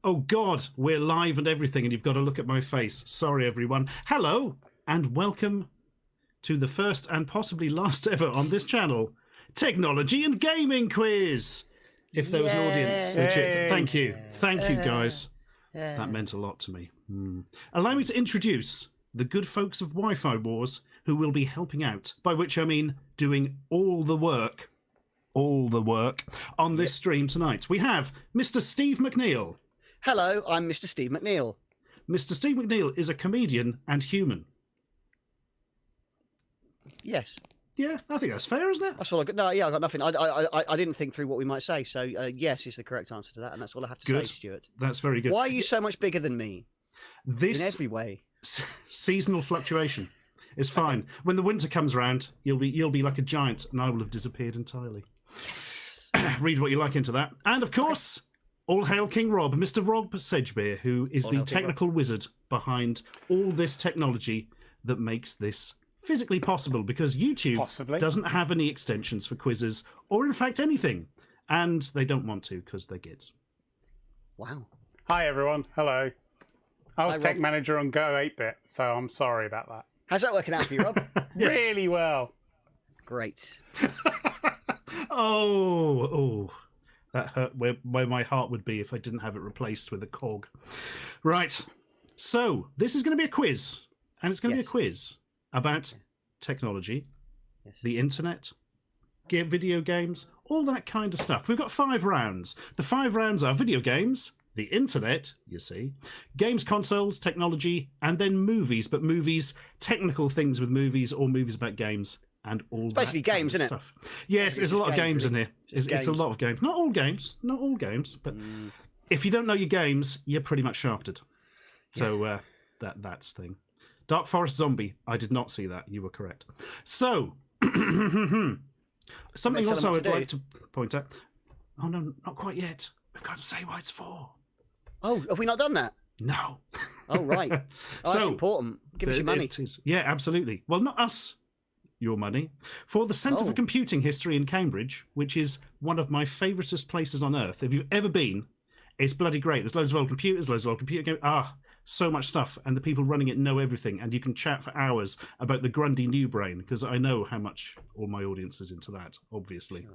Oh God, we're live and everything, and you've got to look at my face. Sorry, everyone. Hello, and welcome to the first and possibly last ever on this channel, Technology and Gaming Quiz. If there was an audience, thank you. Thank you, guys. That meant a lot to me. Allow me to introduce the good folks of Wi-Fi Wars who will be helping out, by which I mean doing all the work on this stream tonight. We have Mr. Steve McNeil. Hello, I'm Mr. Steve McNeil. Mr. Steve McNeil is a comedian and human. Yes. Yeah, I think that's fair, isn't it? That's all I got. No, yeah, I got nothing. I didn't think through what we might say, so yes is the correct answer to that, and that's all I have to say, Stuart. That's very good. Why are you so much bigger than me? This in every way. Seasonal fluctuation is fine. When the winter comes around, you'll be like a giant, and I will have disappeared entirely. Yes. Read what you like into that, and of course. All hail King Rob, Mr. Rob Sedgebeer, who is the technical wizard behind all this technology that makes this physically possible, because YouTube doesn't have any extensions for quizzes, or in fact anything, and they don't want to because they're kids. Wow. Hi everyone, hello. I was tech manager on Go 8-bit, so I'm sorry about that. How's that working out for you, Rob? Really well. Great. Oh. That hurt where my heart would be if I didn't have it replaced with a cog. Right. So, this is going to be a quiz. And it's going to be a quiz about technology, the internet, video games, all that kind of stuff. We've got 5 rounds. The 5 rounds are video games, the internet, you see, games consoles, technology, and then movies. But movies, technical things with movies, or movies about games. And all it's basically games, isn't it? Stuff. Yes, there's a lot of games in here. It's a lot of games. Not all games, but if you don't know your games, you're pretty much shafted. So that's thing. Dark Forest Zombie. I did not see that. You were correct. So something else I would like to point out. Oh no, not quite yet. We've got to say why it's for. Oh, have we not done that? No. Oh right. Oh, that's important. Give us your money. Yeah, absolutely. Well, not us. Your money for the Centre for Computing History in Cambridge, which is one of my favouriteest places on earth. If you've ever been, it's bloody great. There's loads of old computers, loads of old computer games. So much stuff, and the people running it know everything, and you can chat for hours about the Grundy New Brain, because I know how much all my audience is into that, obviously. Sure.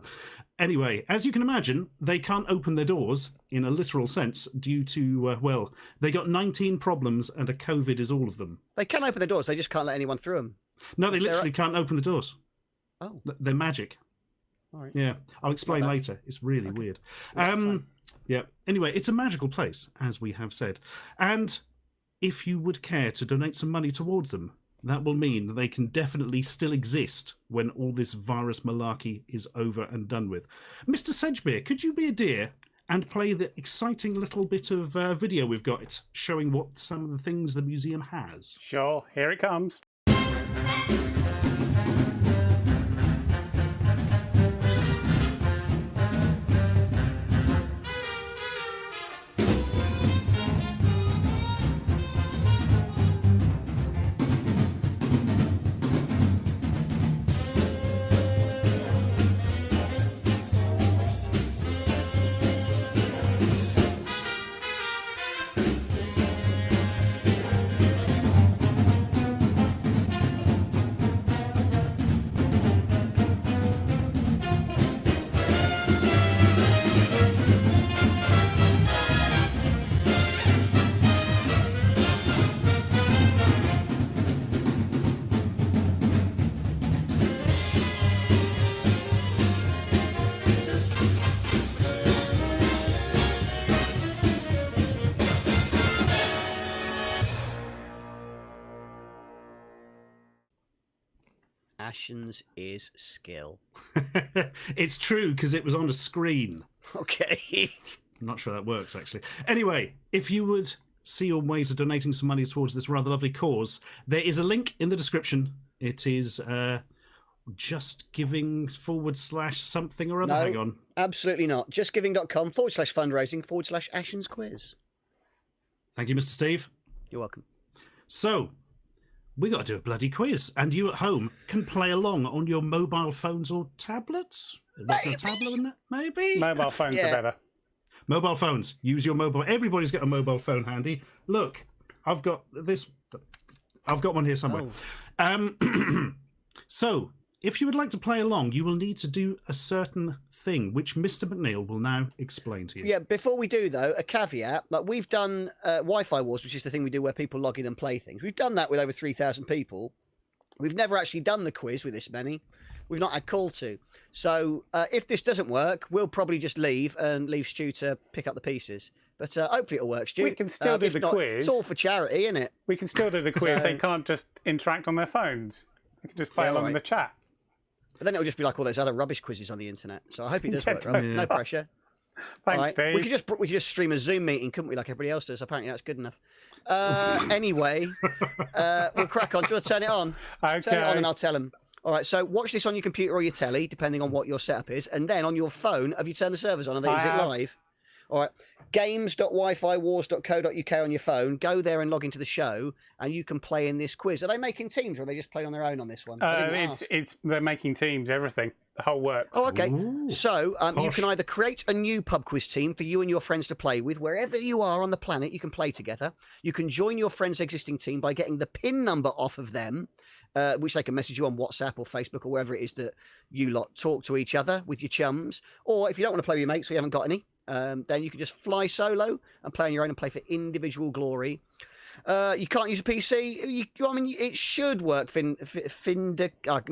Anyway, as you can imagine, they can't open their doors in a literal sense due to, they got 19 problems, and a COVID is all of them. They can open the doors, they just can't let anyone through them. No, they literally can't open the doors. Oh. They're magic. All right. Yeah, I'll explain later. It's really weird. Yeah. Anyway, it's a magical place, as we have said. And if you would care to donate some money towards them, that will mean that they can definitely still exist when all this virus malarkey is over and done with. Mr. Sedgebeer, could you be a dear and play the exciting little bit of video we've got showing what some of the things the museum has? Sure, here it comes. Ashens is skill. It's true, because it was on a screen. Okay. I'm not sure that works, actually. Anyway, if you would see your ways of donating some money towards this rather lovely cause, there is a link in the description. It is justgiving/something or other. No, hang on. Absolutely not. Justgiving.com/fundraising/Ashens quiz. Thank you, Mr. Steve. You're welcome. So, we got to do a bloody quiz, and you at home can play along on your mobile phones or tablets. Maybe? Mobile phones are better. Mobile phones. Use your mobile. Everybody's got a mobile phone handy. Look, I've got this. I've got one here somewhere. So, if you would like to play along, you will need to do a certain thing, which Mr. McNeil will now explain to you. Yeah, before we do, though, a caveat. Like we've done Wi-Fi Wars, which is the thing we do where people log in and play things. We've done that with over 3,000 people. We've never actually done the quiz with this many. We've not had call to. So if this doesn't work, we'll probably just leave and leave Stu to pick up the pieces. But hopefully it'll work, Stu. We can still do if the not, quiz. It's all for charity, isn't it? We can still do the quiz. So- They can't just interact on their phones. They can just play Yeah, along in right. the chat. But then it'll just be like all those other rubbish quizzes on the internet. So I hope it does work, Rob. Yeah. No pressure. Thanks, All right. Steve. We could just stream a Zoom meeting, couldn't we, like everybody else does? Apparently that's good enough. Anyway, we'll crack on. Do you want to turn it on? Okay. Turn it on and I'll tell them. All right, so watch this on your computer or your telly, depending on what your setup is. And then on your phone, have you turned the servers on? Is it have. live? All right, games.wifywars.co.uk on your phone. Go there and log into the show, and you can play in this quiz. Are they making teams, or are they just playing on their own on this one? I didn't ask. They're making teams, everything, the whole work. Oh, okay. Ooh, So you posh. can either create a new pub quiz team for you and your friends to play with. Wherever you are on the planet, you can play together. You can join your friend's existing team by getting the PIN number off of them, which they can message you on WhatsApp or Facebook or wherever it is that you lot talk to each other with your chums. Or if you don't want to play with your mates or you haven't got any, then you can just fly solo and play on your own and play for individual glory. You can't use a PC. I mean, it should work. I'm not even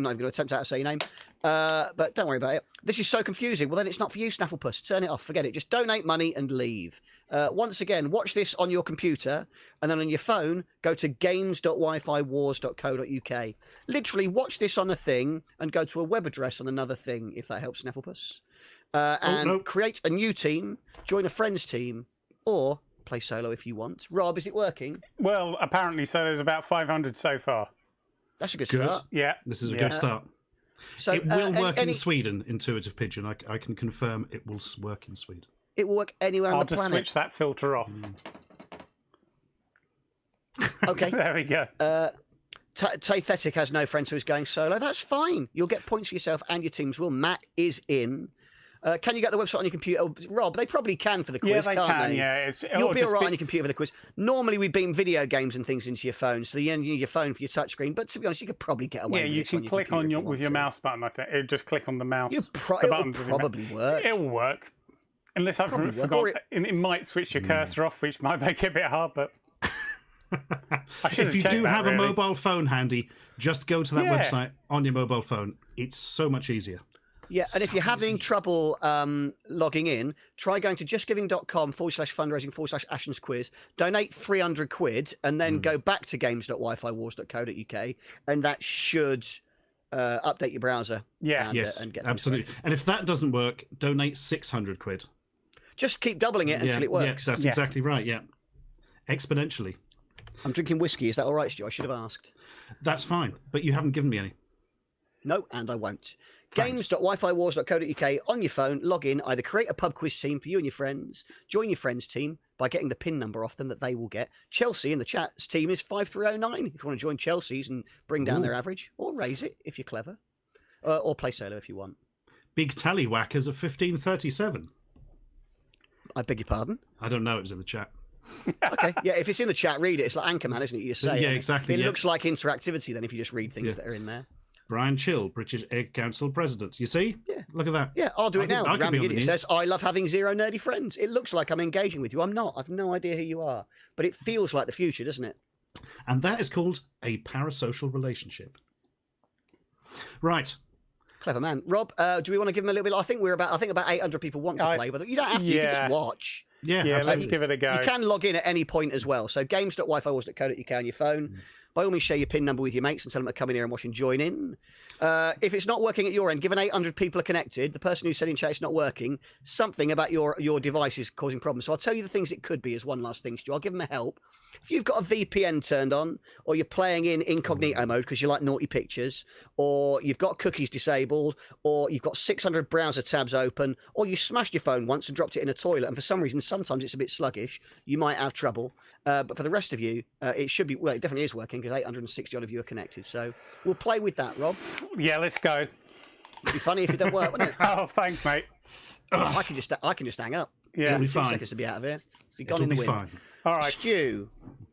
going to attempt how to say your name. But don't worry about it. This is so confusing. Well, then it's not for you, Snafflepuss. Turn it off. Forget it. Just donate money and leave. Once again, watch this on your computer, and then on your phone, go to games.wifywars.co.uk. Literally, watch this on a thing and go to a web address on another thing, if that helps, Snafflepuss. And no. create a new team, join a friend's team, or play solo if you want. Rob, is it working? Well, apparently so. There's about 500 so far. That's a good Good. start. Yeah. This is a Yeah. good start. So It will work any- in Sweden, Intuitive Pigeon. I can confirm it will work in Sweden. It will work anywhere on I'll the just planet. switch that filter off. Okay. There we go. Tathetic has no friend, so he's going solo. That's fine. You'll get points for yourself and your teams. Will Matt is in. Can you get the website on your computer? Oh, Rob, they probably can for the quiz, Yeah, they can't can. they? Yeah, You'll or be just all right on your computer for the quiz. Normally, we beam video games and things into your phone, so you need your phone for your touchscreen. But to be honest, you could probably get away Yeah, with you this can click computer on if you with want your to. mouse button. I think it just click on the mouse. You the it'll buttons with your probably work. It will work, unless I've Probably work. forgot. Or It might switch your cursor off, which might make it a bit hard. But I should If you checked do that, have a really. mobile phone handy, just go to that Yeah. website on your mobile phone. It's so much easier. Yeah, and if you're So having easy. trouble logging in, try going to justgiving.com/fundraising/Ashens quiz, donate 300 quid, and then go back to games.wifywars.co.uk, and that should update your browser. Yeah. and, Yes, and get things absolutely. going. And if that doesn't work, donate 600 quid. Just keep doubling it until it works. Yeah, that's Yeah. exactly right. Yeah, exponentially. I'm drinking whiskey. Is that all right, Stu? I should have asked. That's fine, but you haven't given me any. No, and I won't. Thanks. Games.wifywars.co.uk on your phone, log in, either create a pub quiz team for you and your friends, join your friends' team by getting the PIN number off them that they will get. Chelsea in the chat's team is 5309 if you want to join Chelsea's and bring down their average, or raise it if you're clever, or play solo if you want. Big Tallywhackers of 1537. I beg your pardon? I don't know. It was in the chat. Okay, yeah, if it's in the chat, read it. It's like Anchorman, isn't it? You just say Yeah, it. exactly, It yeah. looks like interactivity then if you just read things Yeah. that are in there. Brian Chill, British Egg Council President. You see? Yeah. Look at that. Yeah, I'll do it now. I could be Rambling on the Idiot news. says, I love having zero nerdy friends. It looks like I'm engaging with you. I'm not. I've no idea who you are. But it feels like the future, doesn't it? And that is called a parasocial relationship. Right. Clever man. Rob, do we want to give him a little bit? I think about 800 people want to play, but you don't have to. You can Yeah. just watch. Yeah, Yeah, absolutely. let's give it a go. You can log in at any point as well. So games.wifywars.co.uk on your phone. By all means, share your PIN number with your mates and tell them to come in here and watch and join in. If it's not working at your end, given 800 people are connected, the person who said in chat it's not working, something about your device is causing problems. So I'll tell you the things it could be as one last thing, Stu. I'll give them a help. If you've got a VPN turned on, or you're playing in incognito mode because you like naughty pictures, or you've got cookies disabled, or you've got 600 browser tabs open, or you smashed your phone once and dropped it in a toilet, and for some reason sometimes it's a bit sluggish, you might have trouble. But for the rest of you, it should be, well, it definitely is working because 860 odd of you are connected. So we'll play with that, Rob. Yeah, let's go. It'd be funny if it don't work, wouldn't it? Oh, thanks, mate. I can just hang up. Yeah. It'll be 2 fine. seconds to be out of here. Be gone It'll in the be wind. fine. All right. Stu,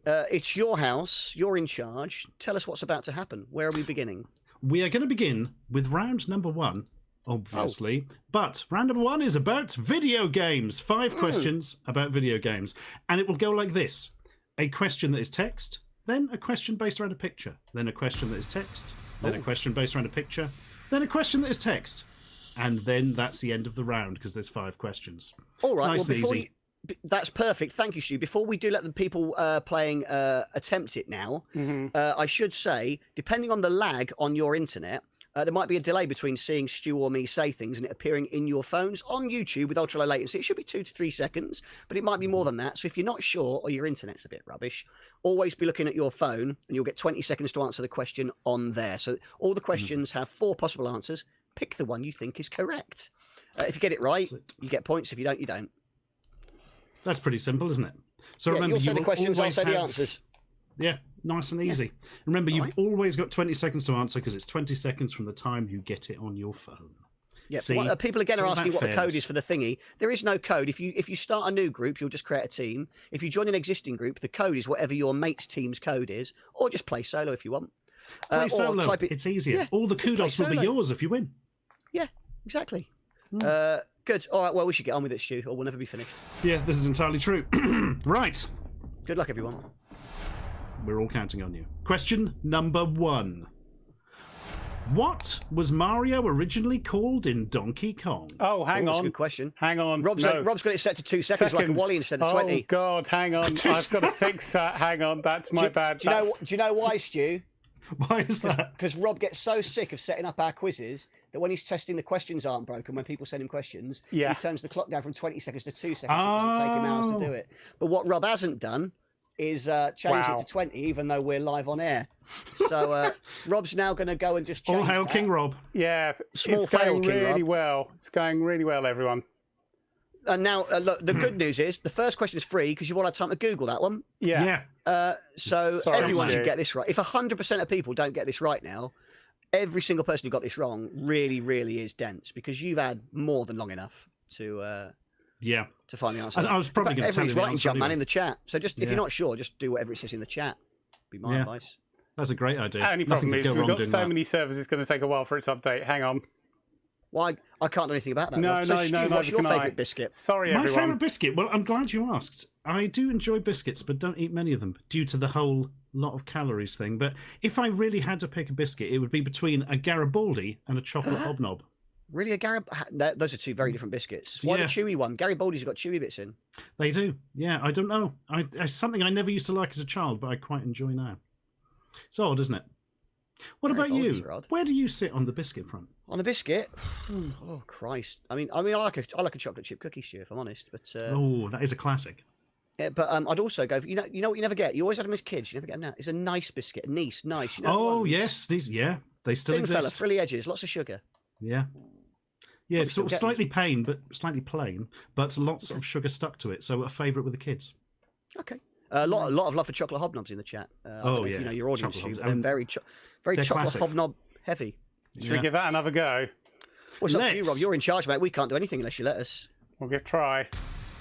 it's your house. You're in charge. Tell us what's about to happen. Where are we beginning? We are going to begin with round number 1, obviously. But round number 1 is about video games. 5 questions about video games. And it will go like this. A question that is text, then a question based around a picture, then a question that is text, then a question based around a picture, then a question that is text. And then that's the end of the round because there's 5 questions. All right. Nice Well, and before easy. that's perfect. Thank you, Stu. Before we do let the people playing attempt it now, I should say, depending on the lag on your internet, there might be a delay between seeing Stu or me say things and it appearing in your phones on YouTube with ultra low latency. It should be 2 to 3 seconds, but it might be more than that. So if you're not sure or your internet's a bit rubbish, always be looking at your phone and you'll get 20 seconds to answer the question on there. So all the questions have 4 possible answers. Pick the one you think is correct. If you get it right, you get points. If you don't, you don't. That's pretty simple, isn't it? So Yeah, remember, you'll say you the will questions, I'll always say the have- answers. Yeah, nice and easy. Remember, you've always got 20 seconds to answer because it's 20 seconds from the time you get it on your phone. Yeah, See, people again it's are all asking about what the code fairness. is for the thingy. There is no code. If you start a new group, you'll just create a team. If you join an existing group, the code is whatever your mate's team's code is, or just play solo if you want. Play or solo. type it. It's easier. Yeah, All the just play kudos will be solo. yours if you win. Yeah, exactly. Hmm. Good. All right. Well, we should get on with it, Stu, or we'll never be finished. Yeah, this is entirely true. Right. Good luck, everyone. We're all counting on you. Question number 1. What was Mario originally called in Donkey Kong? Oh, hang That's a on. good question. Hang on. Rob's no. got it set to 2 seconds, like a Wally instead of 20. Oh, God, hang on. I've got to fix that. Hang on. That's my bad. Do you know why, Stu? Why is that? Because Rob gets so sick of setting up our quizzes that when he's testing the questions aren't broken, when people send him questions, Yeah. he turns the clock down from 20 seconds to 2 seconds. It doesn't take him hours to do it. But what Rob hasn't done is change it to 20, even though we're live on air. So Rob's now going to go and just change All hail that. King Rob. Yeah, Small it's fail, going King really Rob. well. It's going really well, everyone. And now, look, the good news is the first question is free because you've all had time to Google that one. Yeah. So Sorry, everyone Stu. should get this right. If 100% of people don't get this right now, every single person who got this wrong really, really is dense because you've had more than long enough to Yeah. find the answer. And I was probably going to tell you Everybody's the writing answer Jumpman anyway. in the chat. So just if Yeah. you're not sure, just do whatever it says in the chat. Be my Yeah. advice. That's a great idea. Only Nothing problem could is go we've wrong got doing so that. many servers, it's going to take a while for it to update. Hang on. Why? I can't do anything about that. No, Rob. So no, Stu, no, what's neither your can I. favourite biscuit? Sorry, My everyone. favourite biscuit? Well, I'm glad you asked. I do enjoy biscuits, but don't eat many of them due to the whole lot of calories thing. But if I really had to pick a biscuit, it would be between a Garibaldi and a chocolate hobnob. Really, a those are two very different biscuits. Why Yeah. the chewy one? Garibaldi's got chewy bits in. They do. Yeah, I don't know. It's something I never used to like as a child, but I quite enjoy now. It's odd, isn't it? What about Garibaldi's you? are odd. Where do you sit on the biscuit front? On a biscuit? Oh Christ! I mean, I like a chocolate chip cookie, Stu, if I'm honest. But Oh, that is a classic. I'd also go. For, you know what you never get. You always had them as kids. You never get them now. It's a nice biscuit, a nice. You know the Oh, ones? yes. Yeah, they still Thin fella, exist. frilly edges, lots of sugar. Yeah. Yeah, it's still sort of get them. slightly plain, but lots of sugar stuck to it. So a favourite with the kids. Okay. A lot of love for chocolate hobnobs in the chat. I don't know if yeah. you know your audience, Chocolate Stu, hobnobs. but they're very they're chocolate classic. hobnob heavy. Should we give that another go? What's up to you, Let's. Rob? You're in charge, mate. We can't do anything unless you let us. We'll give try.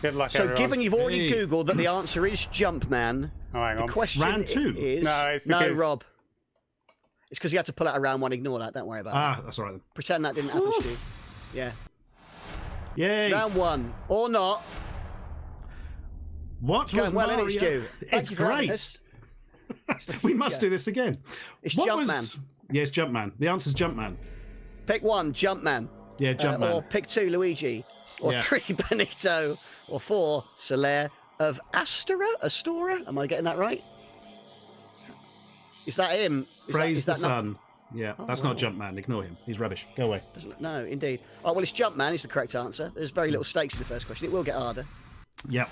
Good luck, So, everyone. given you've already Hey. Googled that the answer is Jumpman, Oh, hang the on. question Round two? is No, it's no, because- Rob. It's because you had to pull out a round one. Ignore that. Don't worry about that. That's all right then. Pretend that didn't happen, Stu. Yeah. Yay! Round one or not. What It's was going well, Mario? isn't it, Stu? Thank It's you for having great. us. It's the We must future. do this again. It's What Jumpman. was... Yeah, it's Jumpman. The answer's Jumpman. Pick one, Jumpman. Yeah, Jumpman. Or pick two, Luigi. Or Yeah. 3, Benito. Or 4, Solaire of Astora? Am I getting that right? Is that him? Praise the is that not- sun. Yeah, that's not Jumpman. Ignore him. He's rubbish. Go away. No, indeed. Oh, well, it's Jumpman is the correct answer. There's very little stakes in the first question. It will get harder. Yeah.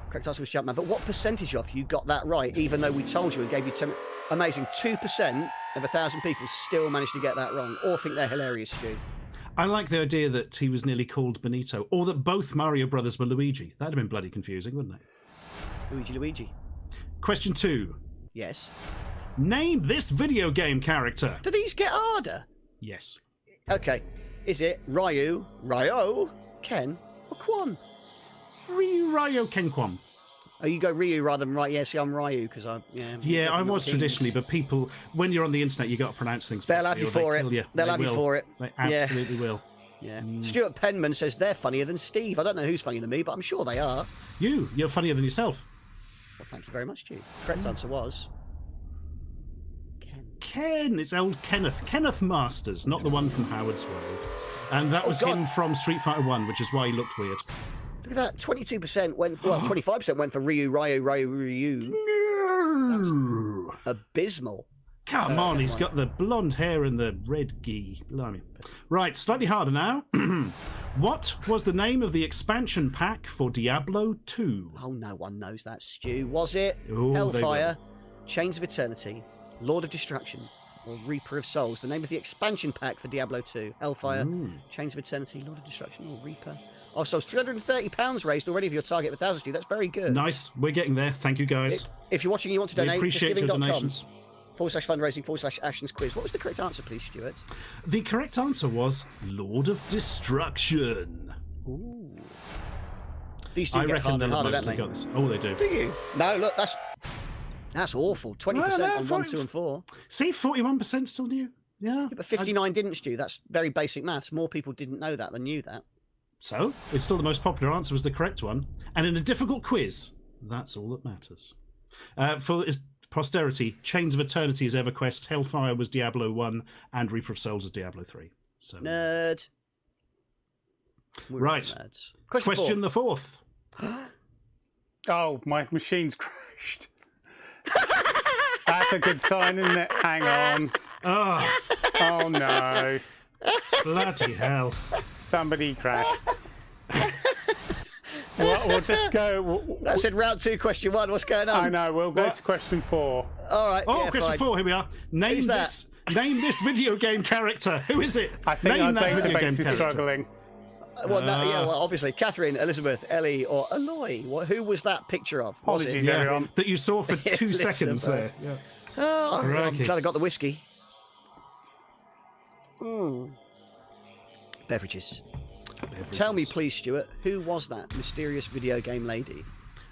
Correct answer was Jumpman. But what percentage of you got that right, even though we told you and gave you 10... Amazing. 2% of 1,000 people still managed to get that wrong or think they're hilarious, Stu. I like the idea that he was nearly called Benito, or that both Mario brothers were Luigi. That'd have been bloody confusing, wouldn't it? Luigi. Question 2. Yes. Name this video game character. Do these get harder? Yes. Okay. Is it Ryo, Ken, or Quan? Ryo Kenkwam. Oh, you go Ryu rather than right. Yeah, see, I'm Ryu because Yeah, I was traditionally, but people, when you're on the internet, you got to pronounce things. They'll have you for it. They'll have you for it. They absolutely will. Yeah. Stuart Penman says they're funnier than Steve. I don't know who's funnier than me, but I'm sure they are. You're funnier than yourself. Well, thank you very much, Stu. Correct answer was Ken. It's old Kenneth. Kenneth Masters, not the one from Howard's World. And that was God. him from Street Fighter 1, which is why he looked weird. Look at that. 22% went. Well, 25% went for Ryu. No! Abysmal. Come on, he's got the blonde hair and the red gi. Blimey. Right, slightly harder now. What was the name of the expansion pack for Diablo 2? Oh, no one knows that, Stu. Was it Oh, Hellfire, Chains of Eternity, Lord of Destruction, or Reaper of Souls? The name of the expansion pack for Diablo 2. Hellfire, Chains of Eternity, Lord of Destruction, or Reaper. Oh, so it's £330 raised already for your target of 1,000, Stu. That's very good. Nice. We're getting there. Thank you, guys. If you're watching and you want to We donate, appreciate your donations. /fundraising/Ashton's quiz. What was the correct answer, please, Stuart? The correct answer was Lord of Destruction. Ooh. These do I get reckon harder they'll and have harder, mostly don't got this. Oh, they do. they? Do you? No, look, that's awful. 20% No, on 1, 2, and 4. See, 41% still new. Yeah. But 59 didn't, Stu. That's very basic maths. More people didn't know that than knew that. So, it's still the most popular answer was the correct one. And in a difficult quiz, that's all that matters. For posterity, Chains of Eternity is EverQuest, Hellfire was Diablo 1, and Reaper of Souls is Diablo 3. So, Nerd. We're right. nerds. Question the fourth. Oh, my machine's crashed. That's a good sign, isn't it? Hang on. Oh, Oh no. bloody hell. Somebody crashed. We'll just go. That said round 2, question 1. What's going on? I know. We'll go What? to question 4. All right. Oh, yeah, question fine. 4, here we are. Name Who's that? Name this video game character. Who is it? I think Name our that video game database is character. struggling. Well, no, yeah, well, obviously. Catherine, Elizabeth, Ellie, or Aloy. Who was that picture of? Was Apologies, it? everyone. That you saw for 2 seconds there. Yeah. Oh, I'm Crikey. glad I got the whiskey. Beverages. Tell me, please, Stuart, who was that mysterious video game lady?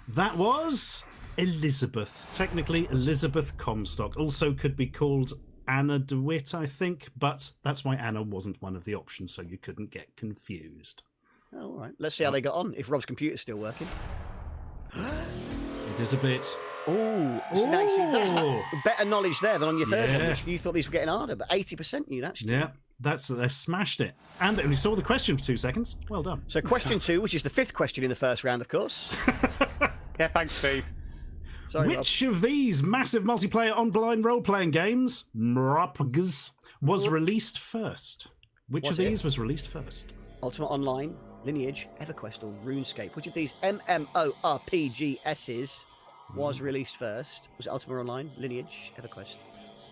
That was Elizabeth. Technically, Elizabeth Comstock. Also could be called Anna DeWitt, I think, but that's why Anna wasn't one of the options, so you couldn't get confused. Oh, all right. Let's see how they got on, if Rob's computer's still working. It is a bit... Oh, better knowledge there than on your third one. Yeah. Which you thought these were getting harder, but 80% knew that. Stuart. Yeah, they smashed it. And they only saw the question for 2 seconds. Well done. So question 2, which is the 5th question in the first round, of course. Yeah, thanks, Steve. Sorry, Rob. Which of these massive multiplayer online role-playing games, MRPGs, was released first? Which Was of it? these was released first? Ultimate Online, Lineage, EverQuest, or RuneScape? Which of these MMORPGSs was released first? Was it Ultimate Online, Lineage, EverQuest,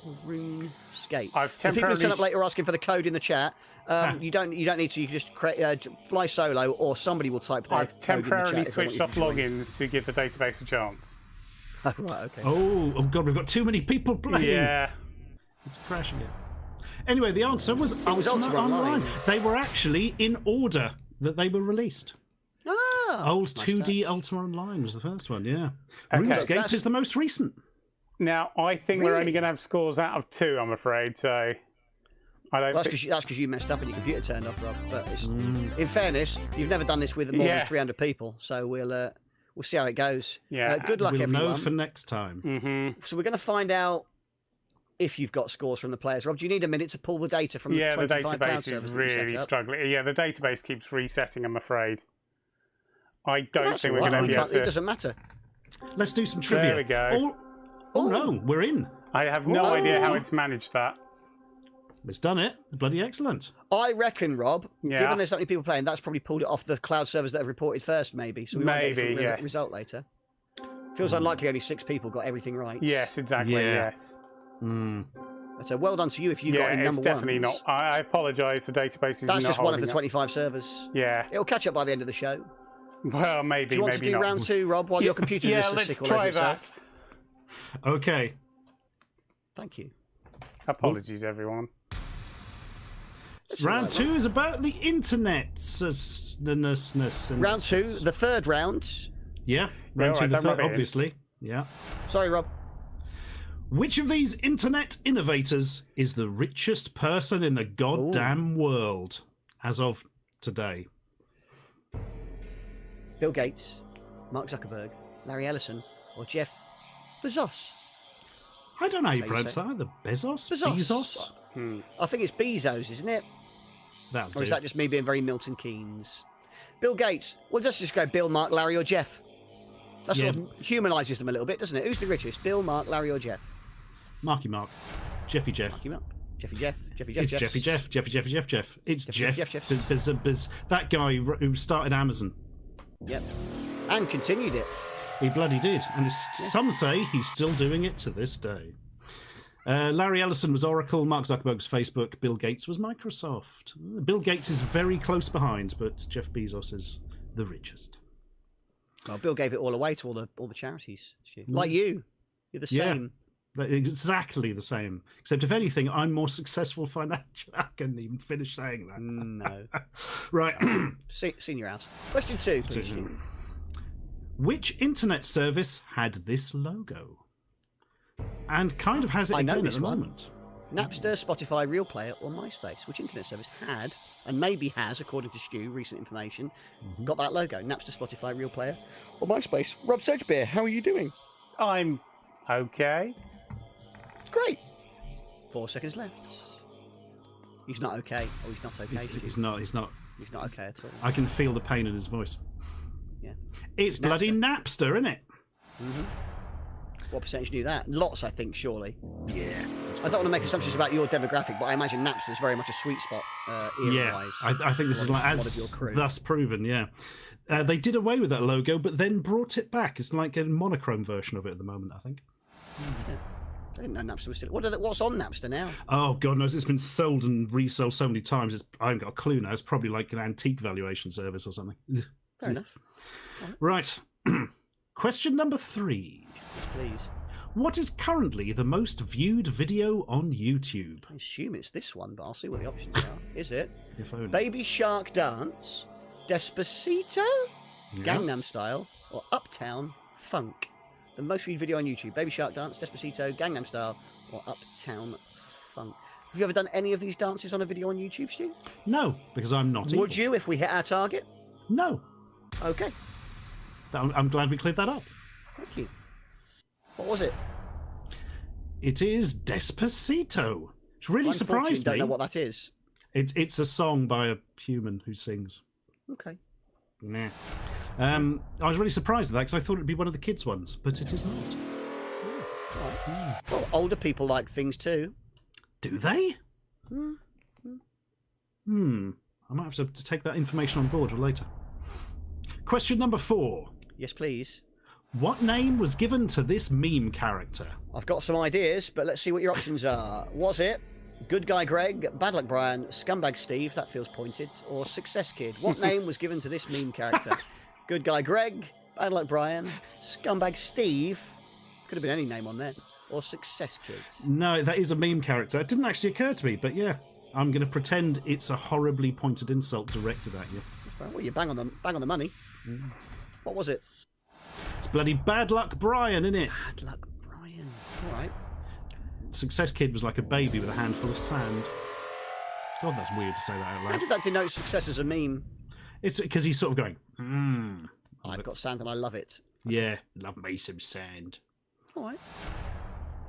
or RuneScape? I've The people who temporarily turn up later asking for the code in the chat. You don't need to. You can just fly solo, or somebody will type their I've code in the temporarily chat if they want switched you off to join. logins to give the database a chance. Oh, right, okay. Oh God, we've got too many people playing. Yeah. It's crashing it. Anyway, the answer was Ultimate Ultimate Online. Online. They were actually in order that they were released. Old nice 2D touch. Ultimate Online was the first one, yeah. Okay. RuneScape That's- is the most recent. Now, I think we're Really? only going to have scores out of 2, I'm afraid, so... I don't That's think... because you messed up and your computer turned off, Rob. But in fairness, you've never done this with more Yeah. than 300 people, so we'll see how it goes. Yeah. Good luck, We'll everyone. know for next time. Mm-hmm. So we're going to find out if you've got scores from the players. Rob, do you need a minute to pull the data from Yeah, the the 25 cloud database is servers that you set really up? struggling. Yeah, the database keeps resetting, I'm afraid. I don't That's think all we're right. going to We be able can't- It to... doesn't matter. Let's do some trivia. There we go. Oh no, we're in. I have no idea how it's managed that. It's done it. Bloody excellent. I reckon, Rob, Yeah. given there's so many people playing, that's probably pulled it off the cloud servers that have reported first, maybe. So we might get a Maybe, different yes. result later. Feels unlikely only 6 people got everything right. Yes, exactly, Yeah. yes. So well done to you if you got Yeah, in it's number definitely ones. not. I apologise, the database is That's not just one of holding the up. 25 servers. Yeah. It'll catch up by the end of the show. Well, maybe, Do you want maybe to do not. round 2, Rob, while your computer Yeah, just let's sick all over try itself? that. Okay. Thank you. Apologies, everyone. Round 2 is about the internet. Round 2, the third round. Yeah, round all 2, right, the don't rub third, it in. obviously. Yeah. Sorry, Rob. Which of these internet innovators is the richest person in the goddamn world as of today? Bill Gates, Mark Zuckerberg, Larry Ellison, or Jeff Bezos? I don't know how you Say pronounce so. that either. Bezos? Bezos. I think it's Bezos, isn't it? That'll Or is do. that just me being very Milton Keynes? Bill Gates. Well, let's just go Bill, Mark, Larry, or Jeff. That sort of humanises them a little bit, doesn't it? Who's the richest? Bill, Mark, Larry, or Jeff? Marky Mark. Jeffy Jeff. Marky Mark. Jeffy Jeff. Jeffy Jeff. It's Jeffy Jeff. Jeffy Jeffy Jeff Jeff. It's Jeff, Jeff. Jeff. That guy who started Amazon. Yep. And continued it. He bloody did. And some say he's still doing it to this day. Larry Ellison was Oracle, Mark Zuckerberg's Facebook, Bill Gates was Microsoft. Bill Gates is very close behind, but Jeff Bezos is the richest. Well, Bill gave it all away to all the charities. Like you. You're the Yeah. same. Exactly the same. Except, if anything, I'm more successful financially. I can't even finish saying that. No. Right. Senior house. Question 2, please. Stu. Which internet service had this logo? And kind of has it I know again at this the one. moment. Napster, Spotify, Real Player, or MySpace? Which internet service had, and maybe has, according to Stu, recent information, got that logo? Napster, Spotify, Real Player, or MySpace? Rob Sedgebeer, how are you doing? I'm okay. Great. 4 seconds left. He's not okay. Oh, he's not okay. He's not. He's not okay at all. I can feel the pain in his voice. Yeah. It's bloody Napster, isn't it? What percentage knew that? Lots, I think, surely. Yeah. I don't want to make assumptions about your demographic, but I imagine Napster is very much a sweet spot Yeah. era-wise. I think this is like One of your crew. thus proven. Yeah. They did away with that logo, but then brought it back. It's like a monochrome version of it at the moment, I think. I didn't know Napster was still. What's on Napster now? Oh, God knows. It's been sold and resold so many times. I haven't got a clue now. It's probably like an antique valuation service or something. Fair enough. Right. Question number 3. Yes, please. What is currently the most viewed video on YouTube? I assume it's this one, but I'll see what the options are. Is it If only. Baby Shark Dance, Despacito, Yeah. Gangnam Style, or Uptown Funk? The most viewed video on YouTube: Baby Shark Dance, Despacito, Gangnam Style, or Uptown Funk. Have you ever done any of these dances on a video on YouTube, Stu? No, because I'm not Would evil. you if we hit our target? No. Okay, I'm glad we cleared that up. thank you. What was it? It is Despacito. Which really I surprised unfortunately don't me. know what that is. It's a song by a human who sings. Okay. Nah. I was really surprised at that because I thought it'd be one of the kids' ones, but it is not. Well, older people like things too. Do they? I might have to take that information on board for later. Question number 4. Yes, please. What name was given to this meme character? I've got some ideas, but let's see what your options are. Was it Good Guy Greg, Bad Luck Brian, Scumbag Steve, that feels pointed, or Success Kid? What name was given to this meme character? Good Guy Greg, Bad Luck Brian, Scumbag Steve, could have been any name on there, or Success Kids. No, that is a meme character. It didn't actually occur to me, but yeah. I'm going to pretend it's a horribly pointed insult directed at you. Well, you bang on the money. What was it? It's bloody Bad Luck Brian, isn't it? Bad Luck Brian. All right. Success Kid was like a baby with a handful of sand. God, that's weird to say that out How loud. did that denote success as a meme? It's because he's sort of going, I've got sand and I love it. yeah, love me some sand. All right.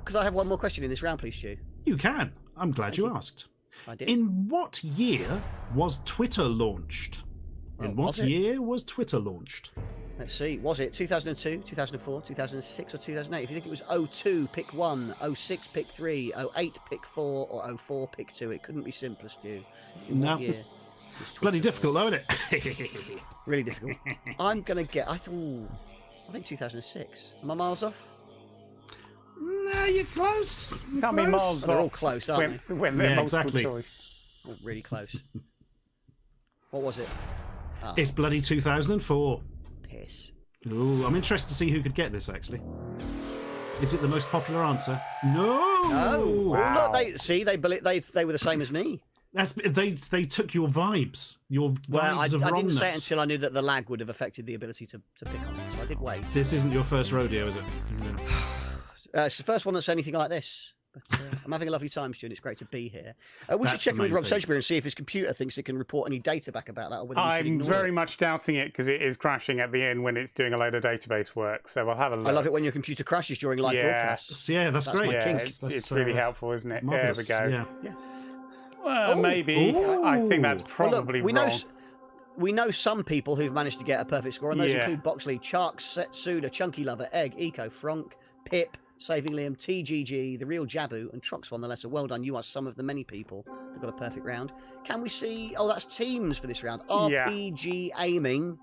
Could I have one more question in this round, please, Stu? You can. I'm glad you asked. I did. In what year was Twitter launched? In Oh, what was it? year was Twitter launched? Let's see. Was it 2002, 2004, 2006, or 2008? If you think it was 02, pick 1. 06, pick 3. 08, pick 4. Or 04, pick 2. It couldn't be simpler, Stu. In No. what year was Twitter Bloody difficult, launched? though, isn't it? Really difficult. I'm going to get... I think 2006. Am I miles off? No, you're close. You're Can't be close. miles They're all off close, aren't when they're Yeah, multiple exactly. choice. they? Oh, really close. What was it? Ah, It's bloody 2004. piss. Ooh, I'm interested to see who could get this, actually. Is it the most popular answer? No! Oh, Wow. look, they were the same as me. They took your vibes, your Well, vibes of I wrongness. didn't say it until I knew that the lag would have affected the ability to pick on it, so I did wait. This isn't your first rodeo, is it? It's the first one that's anything like this. But, I'm having a lovely time, Stu, and it's great to be here. We should That's check the in with main Rob thing. Sagebury and see if his computer thinks it can report any data back about that, or whether we should I'm ignore very it. much doubting it because it is crashing at the end when it's doing a load of database work. So we'll have a look. I love it when your computer crashes during live Yeah. broadcasts. Yeah, that's That's great. my Yeah, kinks. it's That's, really helpful, isn't it? marvellous. There we go. Yeah. Well, Ooh. maybe. I think that's Ooh. Well, look, probably we wrong. we know some people who've managed to get a perfect score, and those Yeah. include Boxley, Charks, Setsuda, Chunky Lover, Egg, Eco, Frank, Pip, Saving Liam, TGG, The Real Jabu, and Trox von the Letter. Well done, you are some of the many people that got a perfect round. Can we see? Oh, that's teams for this round. Yeah. RPG Aiming.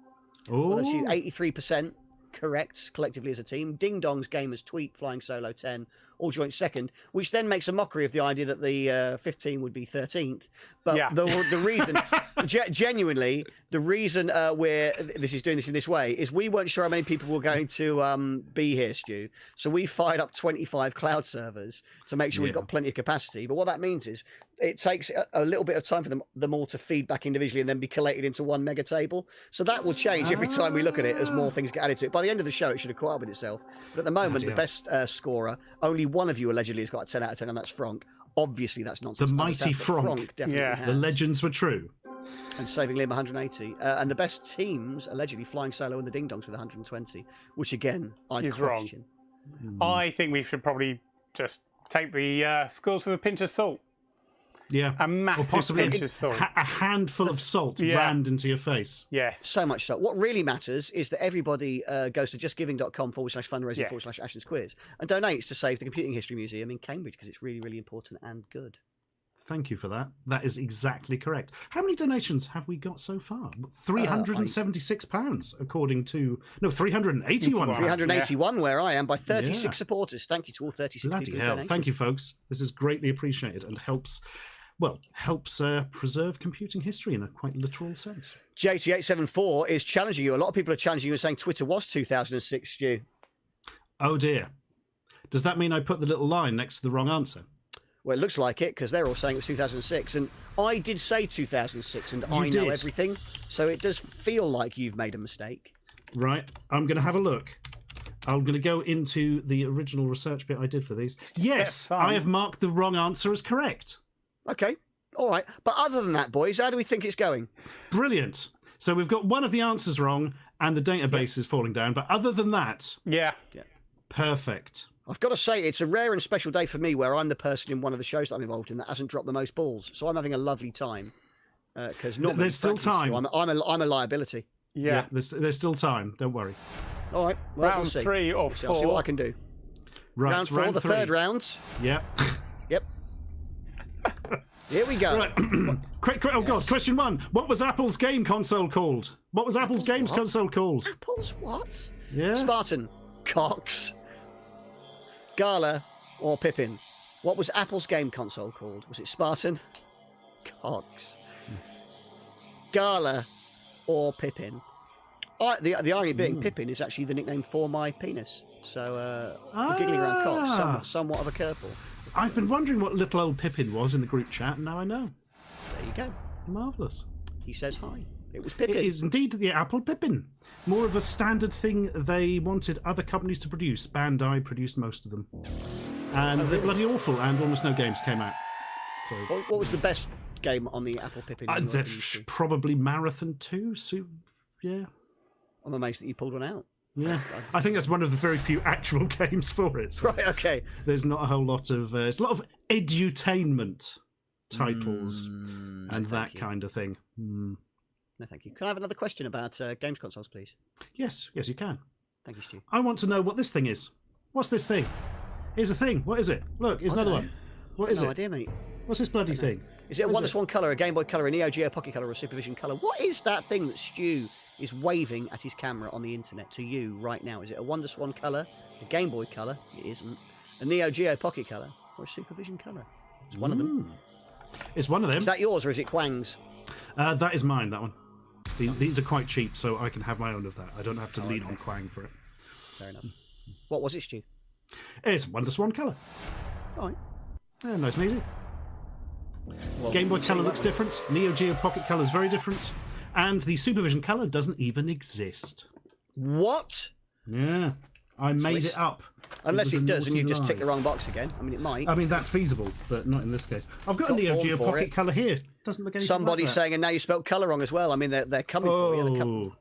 Well, that's you, Ooh. 83% correct collectively as a team. Ding Dongs, Gamers, Tweet, Flying Solo 10, all joint second, which then makes a mockery of the idea that the fifth team would be 13th. But Yeah. the reason, genuinely, the reason this is doing this in this way is we weren't sure how many people were going to be here, Stu. So we fired up 25 cloud servers to make sure we've Yeah. got plenty of capacity. But what that means is it takes a little bit of time for them all to feed back individually and then be collated into one mega table. So that will change every time we look at it as more things get added to it. By the end of the show, it should have caught up with itself. But at the moment, Bloody the best scorer, only one of you allegedly has got a 10 out of 10, and that's Frank. Obviously, that's nonsense. The I mighty understand, but Frank. definitely Yeah. has. The legends were true. And Saving Liam 180. And the best teams, allegedly, Flying Solo and the Ding Dongs with 120, which again, I Is wrong. question. I think we should probably just take the scores with a pinch of salt. Yeah. A Or massive possibly pinch of salt. a handful of salt Yeah. rammed into your face. Yes. So much so. What really matters is that everybody goes to justgiving.com/fundraising Yes. /Ashton's quiz and donates to save the Computing History Museum in Cambridge because it's really, really important and good. Thank you for that. That is exactly correct. How many donations have we got so far? £376, according to... No, £381. 381 where I am by 36 Yeah. supporters. Thank you to all 36 Bloody people who hell. donated. Thank you, folks. This is greatly appreciated and helps preserve computing history in a quite literal sense. JT874 is challenging you. A lot of people are challenging you and saying Twitter was 2006, Stu. Oh, dear. Does that mean I put the little line next to the wrong answer? Well, it looks like it because they're all saying it was 2006. And I did say 2006 and I know did. everything. So it does feel like you've made a mistake. Right. I'm going to have a look. I'm going to go into the original research bit I did for these. Yes, fun. I have marked the wrong answer as correct. Okay. All right. But other than that, boys, how do we think it's going? Brilliant. So we've got one of the answers wrong and the database is falling down. But other than that, Yeah. perfect. I've got to say, it's a rare and special day for me where I'm the person in one of the shows that I'm involved in that hasn't dropped the most balls. So I'm having a lovely time. Because normally There's still frankly, time. I'm a liability. Yeah. There's still time. Don't worry. All right. Well, Round we'll see. 3 or I'll see what 4. I can do. Right. Round 4, the three. third round. Yeah. Yep. Here we go. Right. Quick. Oh, God. Question 1. What was Apple's game console called? What was Apple's games console called? Apples what? Yeah. Spartan, Cox, Gala, or Pippin? What was Apple's game console called? Was it Spartan, Cox, Gala, or Pippin? The irony being, Pippin is actually the nickname for my penis. So I'm giggling around Cox, somewhat of a curveball. I've been wondering what little old Pippin was in the group chat, and now I know. There you go. Marvellous. He says hi. It was It Pippin. is indeed the Apple Pippin. More of a standard thing they wanted other companies to produce. Bandai produced most of them. And they're bloody awful, and almost no games came out. So What was the best game on the Apple Pippin? in your they're opinion, Stu? probably Marathon 2. Yeah. I'm amazed that you pulled one out. Yeah. I think that's one of the very few actual games for it. So Right, okay. there's not a whole lot of... it's a lot of edutainment titles and that kind of thing. No, thank you. Can I have another question about games consoles, please? Yes, you can. Thank you, Stu. I want to know what this thing is. What's this thing? Here's a thing. What is it? Look, here's another one. What is No it? idea, mate. What's this bloody thing? Is it a What Wonder is it? Swan colour, a Game Boy colour, a Neo Geo Pocket colour, or a Supervision colour? What is that thing that Stu is waving at his camera on the internet to you right now? Is it a Wonder Swan colour, a Game Boy colour? It isn't. A Neo Geo Pocket colour, or a Supervision colour? It's one of them. It's one of them. Is that yours, or is it Quang's? That is mine, that one. These are quite cheap, so I can have my own of that. I don't have to lean okay. on Quang for it. Fair enough. What was it, Stu? It's Wonder Swan colour. All right. Yeah, nice and easy. Well, Game Boy we'll see, Color won't looks we? different. Neo Geo Pocket Color is very different. And the Supervision Color doesn't even exist. What? Yeah, I made Twist. it up. Unless was it a does, and naughty you just tick lie. the wrong box again. I mean, it might. I mean, that's feasible, but not in this case. I've got a Got Neo form Geo for Pocket it. Color here. Doesn't look anything Somebody's like that. saying, and now you spelled colour wrong as well. I mean, they're coming for you. They're Oh.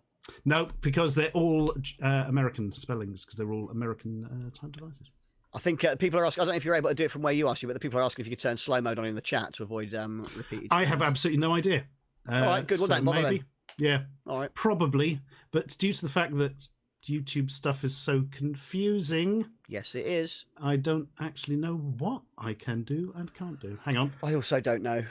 No, because they're all American spellings, because they're all American type devices. I think people are asking. I don't know if you're able to do it from where you are, Stu, but the people are asking if you could turn slow mode on in the chat to avoid repeated. I have absolutely no idea. All right, good. Well, so don't bother maybe. then. Yeah, All right. probably. But due to the fact that YouTube stuff is so confusing, Yes, it is. I don't actually know what I can do and can't do. Hang on. I also don't know.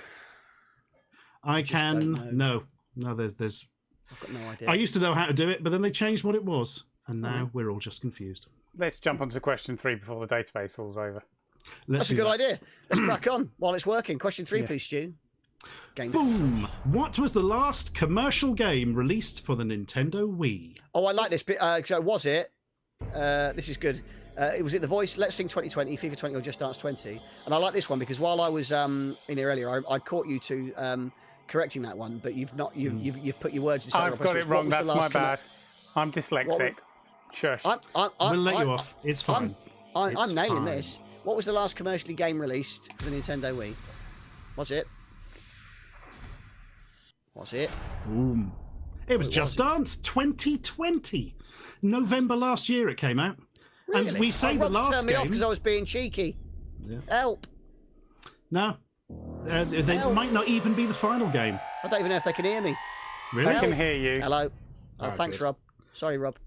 I just can. don't know. No, there's. I've got no idea. I used to know how to do it, but then they changed what it was. And now we're all just confused. Let's jump on to question 3 before the database falls over. Let's That's a do good that. idea. Let's crack on while it's working. Question 3, Yeah. please, Stu. Game. Boom! What was the last commercial game released for the Nintendo Wii? Oh, I like this bit. So was it? This is good. It was it The Voice, Let's Sing 2020, FIFA 20, or Just Dance 20. And I like this one because while I was in here earlier, I caught you to correcting that one, but you've not. You've put your words in. I've got it wrong. That's my bad. I'm dyslexic. Shush. We'll let you off. It's fine. I'm It's nailing fine. this. What was the last commercially game released for the Nintendo Wii? Was it? Was it? Boom. It was Just Dance 2020. November last year it came out. And Really? we say the Rob's last turned me off game... because I was being cheeky. Yeah. Help! No. They Hell. might not even be the final game. I don't even know if they can hear me. Really? I can hear you. Hello. Oh, Oh, thanks, good. Rob. Sorry, Rob.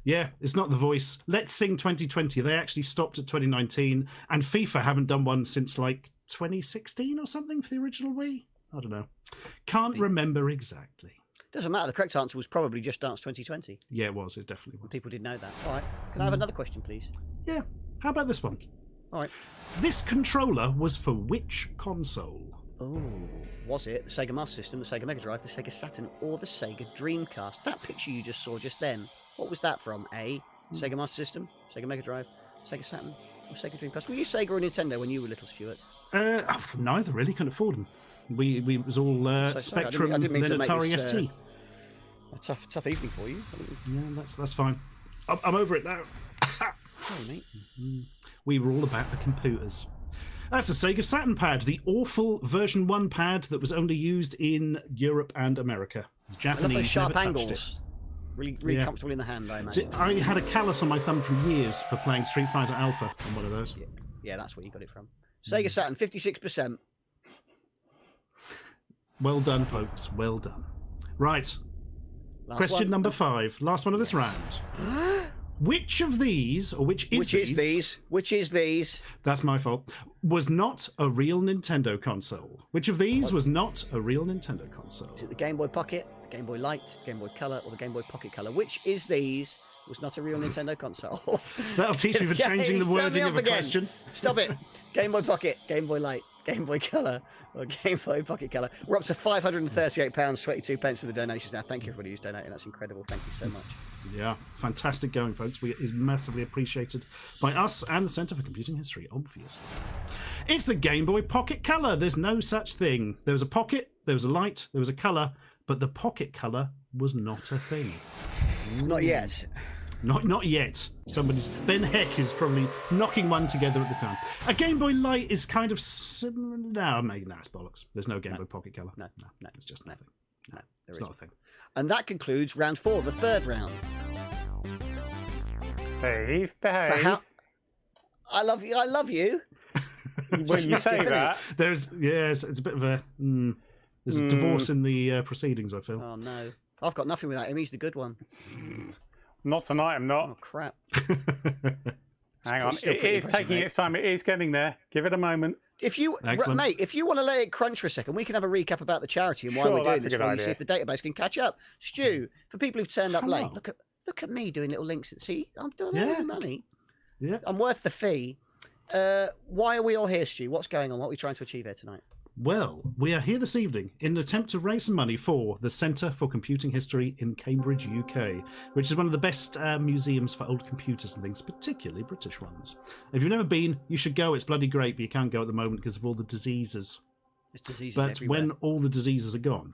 Yeah, it's not The Voice. Let's Sing 2020. They actually stopped at 2019, and FIFA haven't done one since like 2016 or something for the original Wii. I don't know. Can't remember exactly. Doesn't matter. The correct answer was probably Just Dance 2020. Yeah, it was. It definitely was. People did know that. All right. Can I have another question, please? Yeah. How about this one? All right. This controller was for which console? Oh, was it the Sega Master System, the Sega Mega Drive, the Sega Saturn, or the Sega Dreamcast? That picture you just saw just then, what was that from? A, Sega Master System, Sega Mega Drive, Sega Saturn, or Sega Dreamcast? Were you Sega or Nintendo when you were little, Stuart? Neither really. Couldn't afford them. We it was all sorry, I Spectrum, didn't mean then to make Atari this, ST. A tough evening for you. Yeah, that's fine. I'm over it now. Sorry, mate. We were all about the computers. That's a Sega Saturn pad, the awful version 1 pad that was only used in Europe and America. I love Japanese those sharp never touched angles. Really Yeah. comfortable in the hand, I it. imagine. I had a callus on my thumb for years for playing Street Fighter Alpha on one of those. Yeah, that's where you got it from. Sega Saturn, 56%. Well done, folks. Well done. Right. Last Question one. number 5. Last one of this round. Which of these, or which is Which is these? That's my fault, was not a real Nintendo console? Which of these was not a real Nintendo console? Is it the Game Boy Pocket, the Game Boy Light, the Game Boy Color, or the Game Boy Pocket Color? Which is these was not a real Nintendo console? That'll teach me for changing the He's turned me wording off of a again. question. Stop it. Game Boy Pocket, Game Boy Light, Game Boy Color, or Game Boy Pocket Color. We're up to £538, 22 pence for the donations now. Thank you everybody who's donating. That's incredible. Thank you so much. Yeah, it's fantastic going, folks. It is massively appreciated by us and the Centre for Computing History, obviously. It's the Game Boy Pocket Color. There's no such thing. There was a pocket, there was a light, there was a colour, but the Pocket Color was not a thing. Not yet. Not yet. Ben Heck is probably knocking one together at the time. A Game Boy Light is kind of similar. No, maybe it's bollocks. There's no Game Boy Pocket Color. No, it's just nothing. No, there It's isn't. not a thing. And that concludes round 4, the third round. Steve, behave. How- I love you. I love you. When you say that, It's a bit of a. There's a divorce in the proceedings, I feel. Oh no, I've got nothing without him. He's the good one. not tonight, I'm not. Oh crap. Hang on. still It pretty is impressive, taking mate. its time. It is getting there. Give it a moment. If you, Excellent. mate, if you want to let it crunch for a second, we can have a recap about the charity and why Sure, we're doing that's a this. good While you idea. see if the database can catch up. Stu, for people who've turned up Hello. late, look at me doing little links. See, I'm doing Yeah. the money. Yeah. I'm worth the fee. Why are we all here, Stu? What's going on? What are we trying to achieve here tonight? Well, we are here this evening in an attempt to raise some money for the Centre for Computing History in Cambridge, UK, which is one of the best museums for old computers and things, particularly British ones. If you've never been, you should go. It's bloody great, but you can't go at the moment because of all the diseases. There's diseases But everywhere. when all the diseases are gone,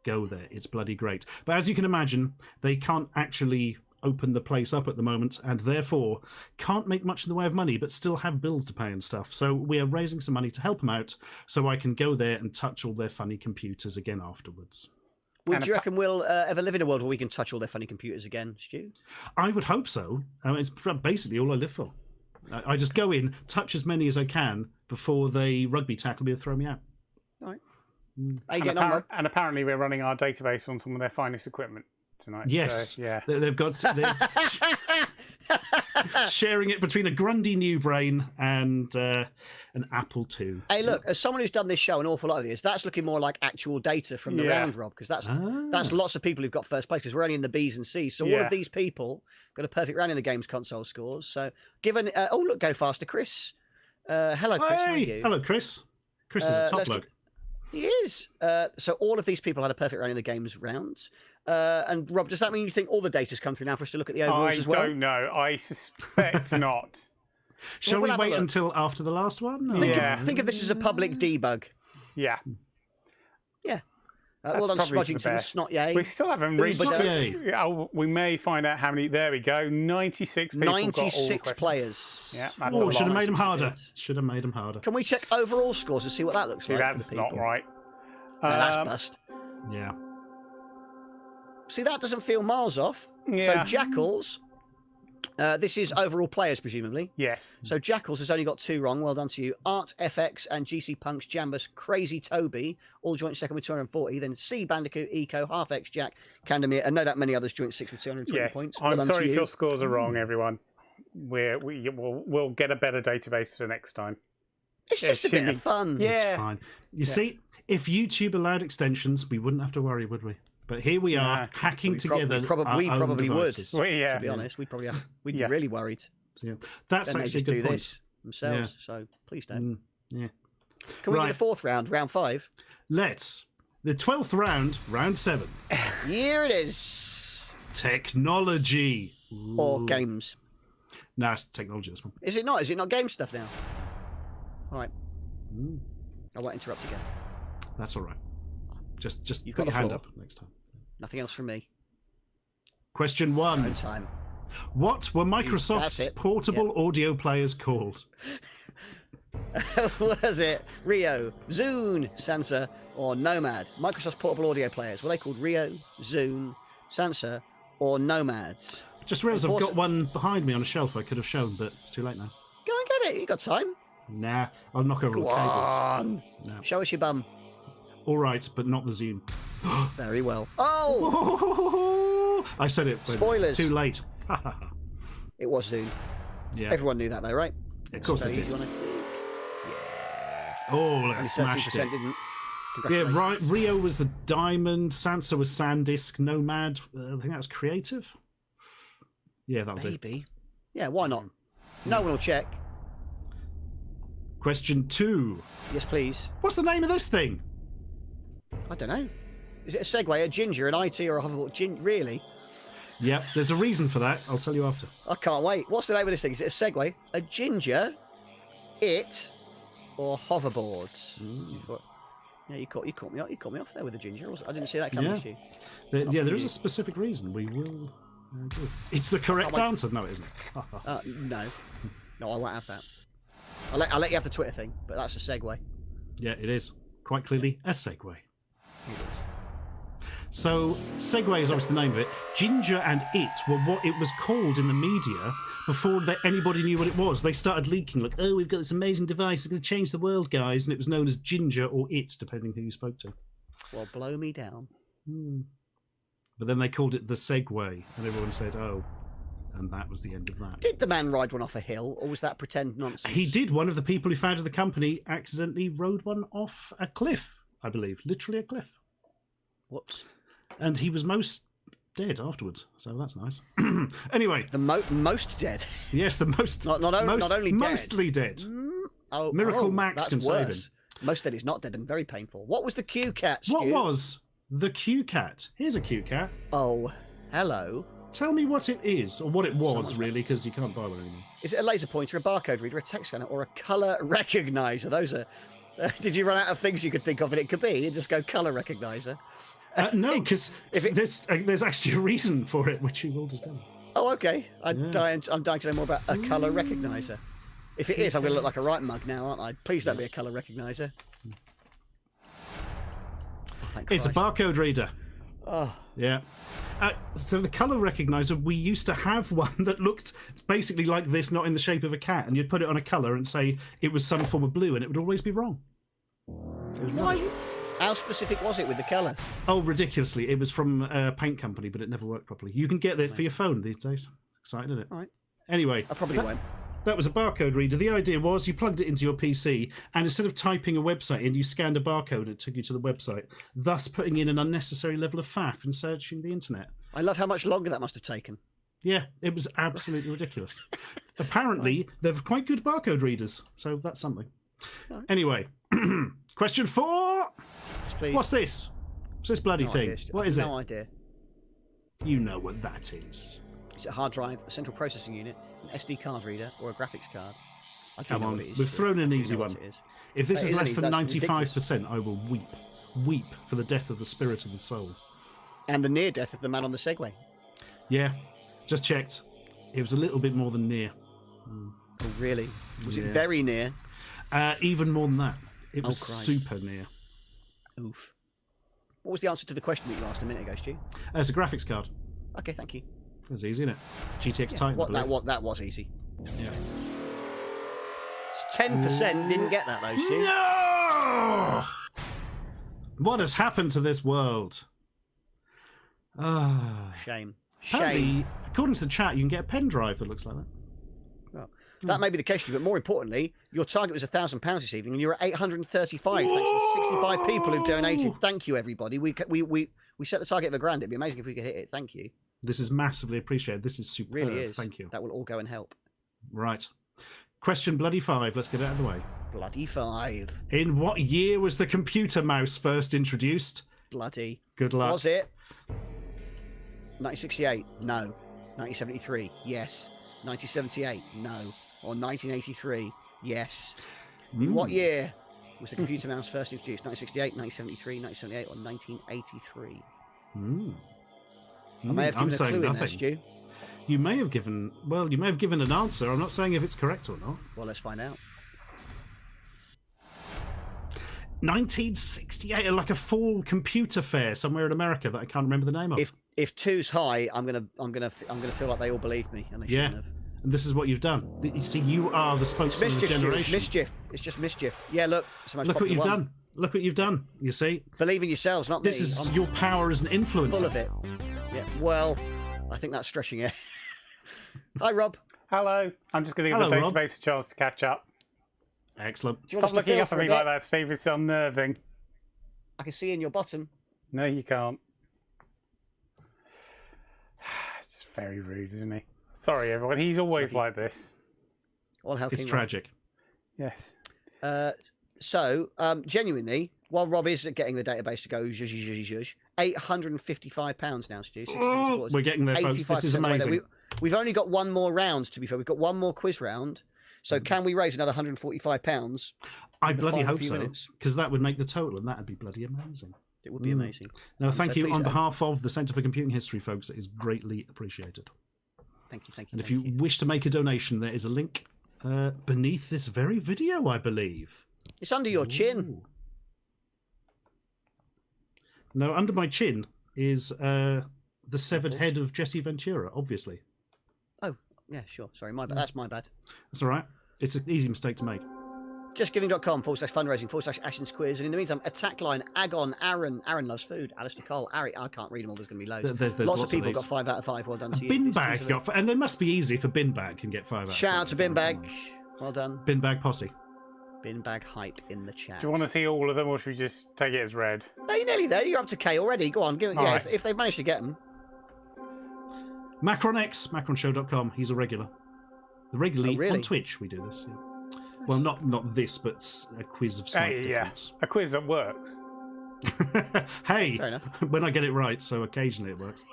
go there. It's bloody great. But as you can imagine, they can't actually open the place up at the moment and therefore can't make much in the way of money but still have bills to pay and stuff. So we are raising some money to help them out so I can go there and touch all their funny computers again afterwards. Would you reckon we'll ever live in a world where we can touch all their funny computers again, Stu? I would hope so. It's basically all I live for. I just go in, touch as many as I can before they rugby tackle me and throw me out. All right. How you getting on, Rob? And apparently we're running our database on some of their finest equipment tonight. Yes. So, yeah. They've got... sharing it between a Grundy New Brain and an Apple II. Hey, look, as someone who's done this show an awful lot of years, that's looking more like actual data from the round, Rob, because that's lots of people who've got first place, because we're only in the B's and C's. So all of these people got a perfect round in the game's console scores. So given... oh, look, go faster, Chris. Hello, Chris. How are you? Hello, Chris. Chris is a top let's bloke. He is. So all of these people had a perfect round in the game's rounds. And Rob, does that mean you think all the data's come through now for us to look at the overalls as well? I don't know. I suspect not. Shall we'll we have a wait look. until after the last one? or- Think of this as a public debug. Yeah. Yeah. That's Well done, probably for the Smudgington, best. Snot Yay. We still haven't reached Uber Yay. we may find out how many. There we go. 96 people got all the 96 questions. players. Yeah, that's a Oh, lot. should have made them 96 harder. kids. Should have made them harder. Can we check overall scores and see what that looks See, like that's for the people? not right. No, that's bust. Yeah. See, that doesn't feel miles off. Yeah. So Jackals, this is overall players, presumably. Yes. So Jackals has only got 2 wrong. Well done to you. Art FX and GC Punks, Jambus, Crazy Toby, all joint second with 240. Then C Bandicoot, Eco, Half X Jack, Candemir, and no doubt many others joint 6 with 220 Yes. points. Well I'm done to sorry if you. your scores are wrong, everyone. We'll get a better database for the next time. It's just a bit shouldn't of fun. It's fine. You see, if YouTube allowed extensions, we wouldn't have to worry, would we? But here we are, Nah. hacking We together. probably our own would. devices. Well, To yeah. be honest, we'd be Yeah. really worried. Yeah. That's Then they actually a just good do point. this themselves. So please don't. Yeah. Can we Right. do the 4th round, round 5? Let's. The 12th round, round 7. Here it is. Technology. Or Ooh. games. Nah, it's technology, this one. Is it not? Is it not game stuff now? All right. I won't interrupt again. That's all right. Just You've put got your the hand floor. up next time. Nothing else from me. Question 1. No time. What were That's Microsoft's it. portable audio players called? Was it Rio, Zune, Sansa, or Nomad? Microsoft's portable audio players. Were they called Rio, Zune, Sansa, or Nomads? Just realised I've got Enforce- one behind me on a shelf I could have shown, but it's too late now. Go and get it. You got time. Nah, I'll knock over all Go the cables. on. No. Show us your bum. All right, but not the Zune. Very well. Oh, I said it, but Spoilers. too late. it was Zune. Yeah, Everyone knew that, though, right? of course So they easy, did. wasn't it? Oh, Only let's smashed 13% it. didn't. Yeah, Congratulations. right. Rio was the diamond. Sansa was Sandisk. Nomad. I think that was creative. Yeah, that was it. Maybe. Yeah, why not? No one will check. Question 2. Yes, please. What's the name of this thing? I don't know. Is it a Segway, a Ginger, an IT, or a hoverboard? Really? Yep, there's a reason for that. I'll tell you after. I can't wait. What's the name of this thing? Is it a Segway, a Ginger, it, or hoverboards? Yeah, you caught me. You caught me off there with the Ginger. I didn't see that coming. Yeah. Stu. Yeah, there is you. a specific reason. We will. Do. It's the correct wait. answer. No, it isn't. No, I won't have that. I'll let you have the Twitter thing, but that's a Segway. Yeah, it is. Quite clearly a Segway. So, Segway is obviously the name of it. Ginger and It were what it was called in the media before anybody knew what it was. They started leaking, like, oh, we've got this amazing device, it's going to change the world, guys. And it was known as Ginger or It, depending who you spoke to. Well, blow me down. But then they called it the Segway, and everyone said, oh. And that was the end of that. Did the man ride one off a hill, or was that pretend nonsense? He did. One of the people who founded the company accidentally rode one off a cliff, I believe. Literally a cliff. Whoops. And he was most dead afterwards, so that's nice. Anyway, The most dead. yes, the most Not only dead. mostly dead. Oh, Miracle oh, Max that's can save worse. him. Most dead is not dead and very painful. What was the Q cat, Stu? What was the Q cat? Here's a Q cat. Oh, hello. Tell me what it is, or what it was, really, because you can't buy one anymore. Is it a laser pointer, a barcode reader, a text scanner, or a colour recognizer? Those are... did you run out of things you could think of and it could be? You just go colour recognizer. No, because there's actually a reason for it, which you will discover. Oh, okay. I'm dying to know more about a colour recognizer. If it is, I'm going to look like a right mug now, aren't I? Please don't be a colour recognizer. Oh, thank It's a Christ. barcode reader. Oh, Yeah. So the colour recognizer, we used to have one that looked basically like this, not in the shape of a cat, and you'd put it on a colour and say it was some form of blue, and it would always be wrong. It was why? rubbish. How specific was it with the colour? Oh, ridiculously. It was from a paint company, but it never worked properly. You can get it for your phone these days. Exciting, isn't it? All right. Anyway. I probably won't. That was a barcode reader. The idea was you plugged it into your PC, and instead of typing a website in, you scanned a barcode and it took you to the website, thus putting in an unnecessary level of faff and searching the internet. I love how much longer that must have taken. Yeah, it was absolutely ridiculous. Apparently, they're quite good barcode readers, so that's something. Right. Anyway, question 4. Please. What's this? What's this bloody No thing? idea, Stu. What I've is it? No idea. You know what that is. Is it a hard drive, a central processing unit, an SD card reader, or a graphics card? I do Come know on, what it is, we've Stu. thrown an I do easy know what one. it is. If this That is is less than that's ridiculous. 95%, I will weep for the death of the spirit and the soul. And the near death of the man on the Segway. Yeah, just checked. It was a little bit more than near. Oh, really? Was Yeah. it very near? Even more than that. It was Christ. super near. Oof. What was the answer to the question that you asked a minute ago, Stu? It's a graphics card. Okay, thank you. That's easy, isn't it? GTX Titan. I believe. That was easy. Yeah. 10% didn't get that though, Stu. No! What has happened to this world? Shame. Apparently, according to the chat, you can get a pen drive that looks like that. Well, that may be the case, Stu, but more importantly, your target was £1,000 this evening, and you're at 835 thanks to 65 people who've donated. Thank you, everybody. We set the target of £1,000. It'd be amazing if we could hit it. Thank you. This is massively appreciated. This is superb. Really is. Thank you. That will all go and help. Right. Question bloody 5. Let's get it out of the way. Bloody 5. In what year was the computer mouse first introduced? Bloody. Good luck. Was it 1968? No. 1973? Yes. 1978? No. Or 1983? Yes. In what year was the computer mouse first introduced? 1968, 1973, 1978, or 1983? I may have given a clue in there, Stu. You may have given an answer. I'm not saying if it's correct or not. Well, let's find out. 1968, like a fall computer fair somewhere in America that I can't remember the name of. If two's high, I'm gonna feel like they all believe me, and they Yeah. shouldn't have. And this is what you've done. You see, you are the It's spokesman of the mischief, Stu. It's generation. mischief. It's just mischief. Yeah, look. It's the most Look what popular you've one. done. Look what you've done. You see, Believe in yourselves, not this me. is I'm your power as an influencer. full of it. Yeah. Well, I think that's stretching it. Hi, Rob. Hello. I'm just going to give Hello, the Rob. database a chance to catch up. Excellent. Do you want Stop us to looking feel up for at a me bit? like that, Steve. It's unnerving. I can see in your bottom. No, you can't. It's just very rude, isn't he? Sorry, everyone. He's always like this. All hell It's King tragic. Yes. Rob. So, genuinely, while Rob is getting the database to go, zhuzh, £855 now, Stu. 60 quarters. We're getting there, folks. This is 85% of the way there. amazing. We've only got one more round, to be fair. We've got one more quiz round. So, can we raise another £145? I in the bloody final hope few so, minutes? because that would make the total, and that would be bloody amazing. It would be amazing. Now, thank so you please, on behalf of the Centre for Computing History, folks. It is greatly appreciated. Thank you. And if you wish to make a donation, there is a link beneath this very video, I believe. It's under your chin. Ooh. No, under my chin is the severed head of Jesse Ventura, obviously. Oh, yeah, sure. Sorry, my bad. That's my bad. That's all right. It's an easy mistake to make. JustGiving.com/fundraising/Ashens quiz. And in the meantime, attack line, Agon, Aaron loves food, Alistair Cole, Ari, I can't read them all, there's going to be loads. There's lots of of people these. got 5 out of 5. Well done to you. Bin These Bag are got, and they must be easy for Bin Bag can get 5 out. of Shout 5. out to Bin Bag. Well done. Bin Bag Posse. Bin Bag hype in the chat. Do you want to see all of them, or should we just take it as read? No, you're nearly there. You're up to K already. Go on. All right. If they've managed to get them. Macron X, macronshow.com. He's a regular. Regularly Oh, really? on Twitch, we do this. Yeah. Well, not this, but a quiz of slight Yeah, difference. a quiz that works. Hey, Fair enough. when I get it right, so occasionally it works.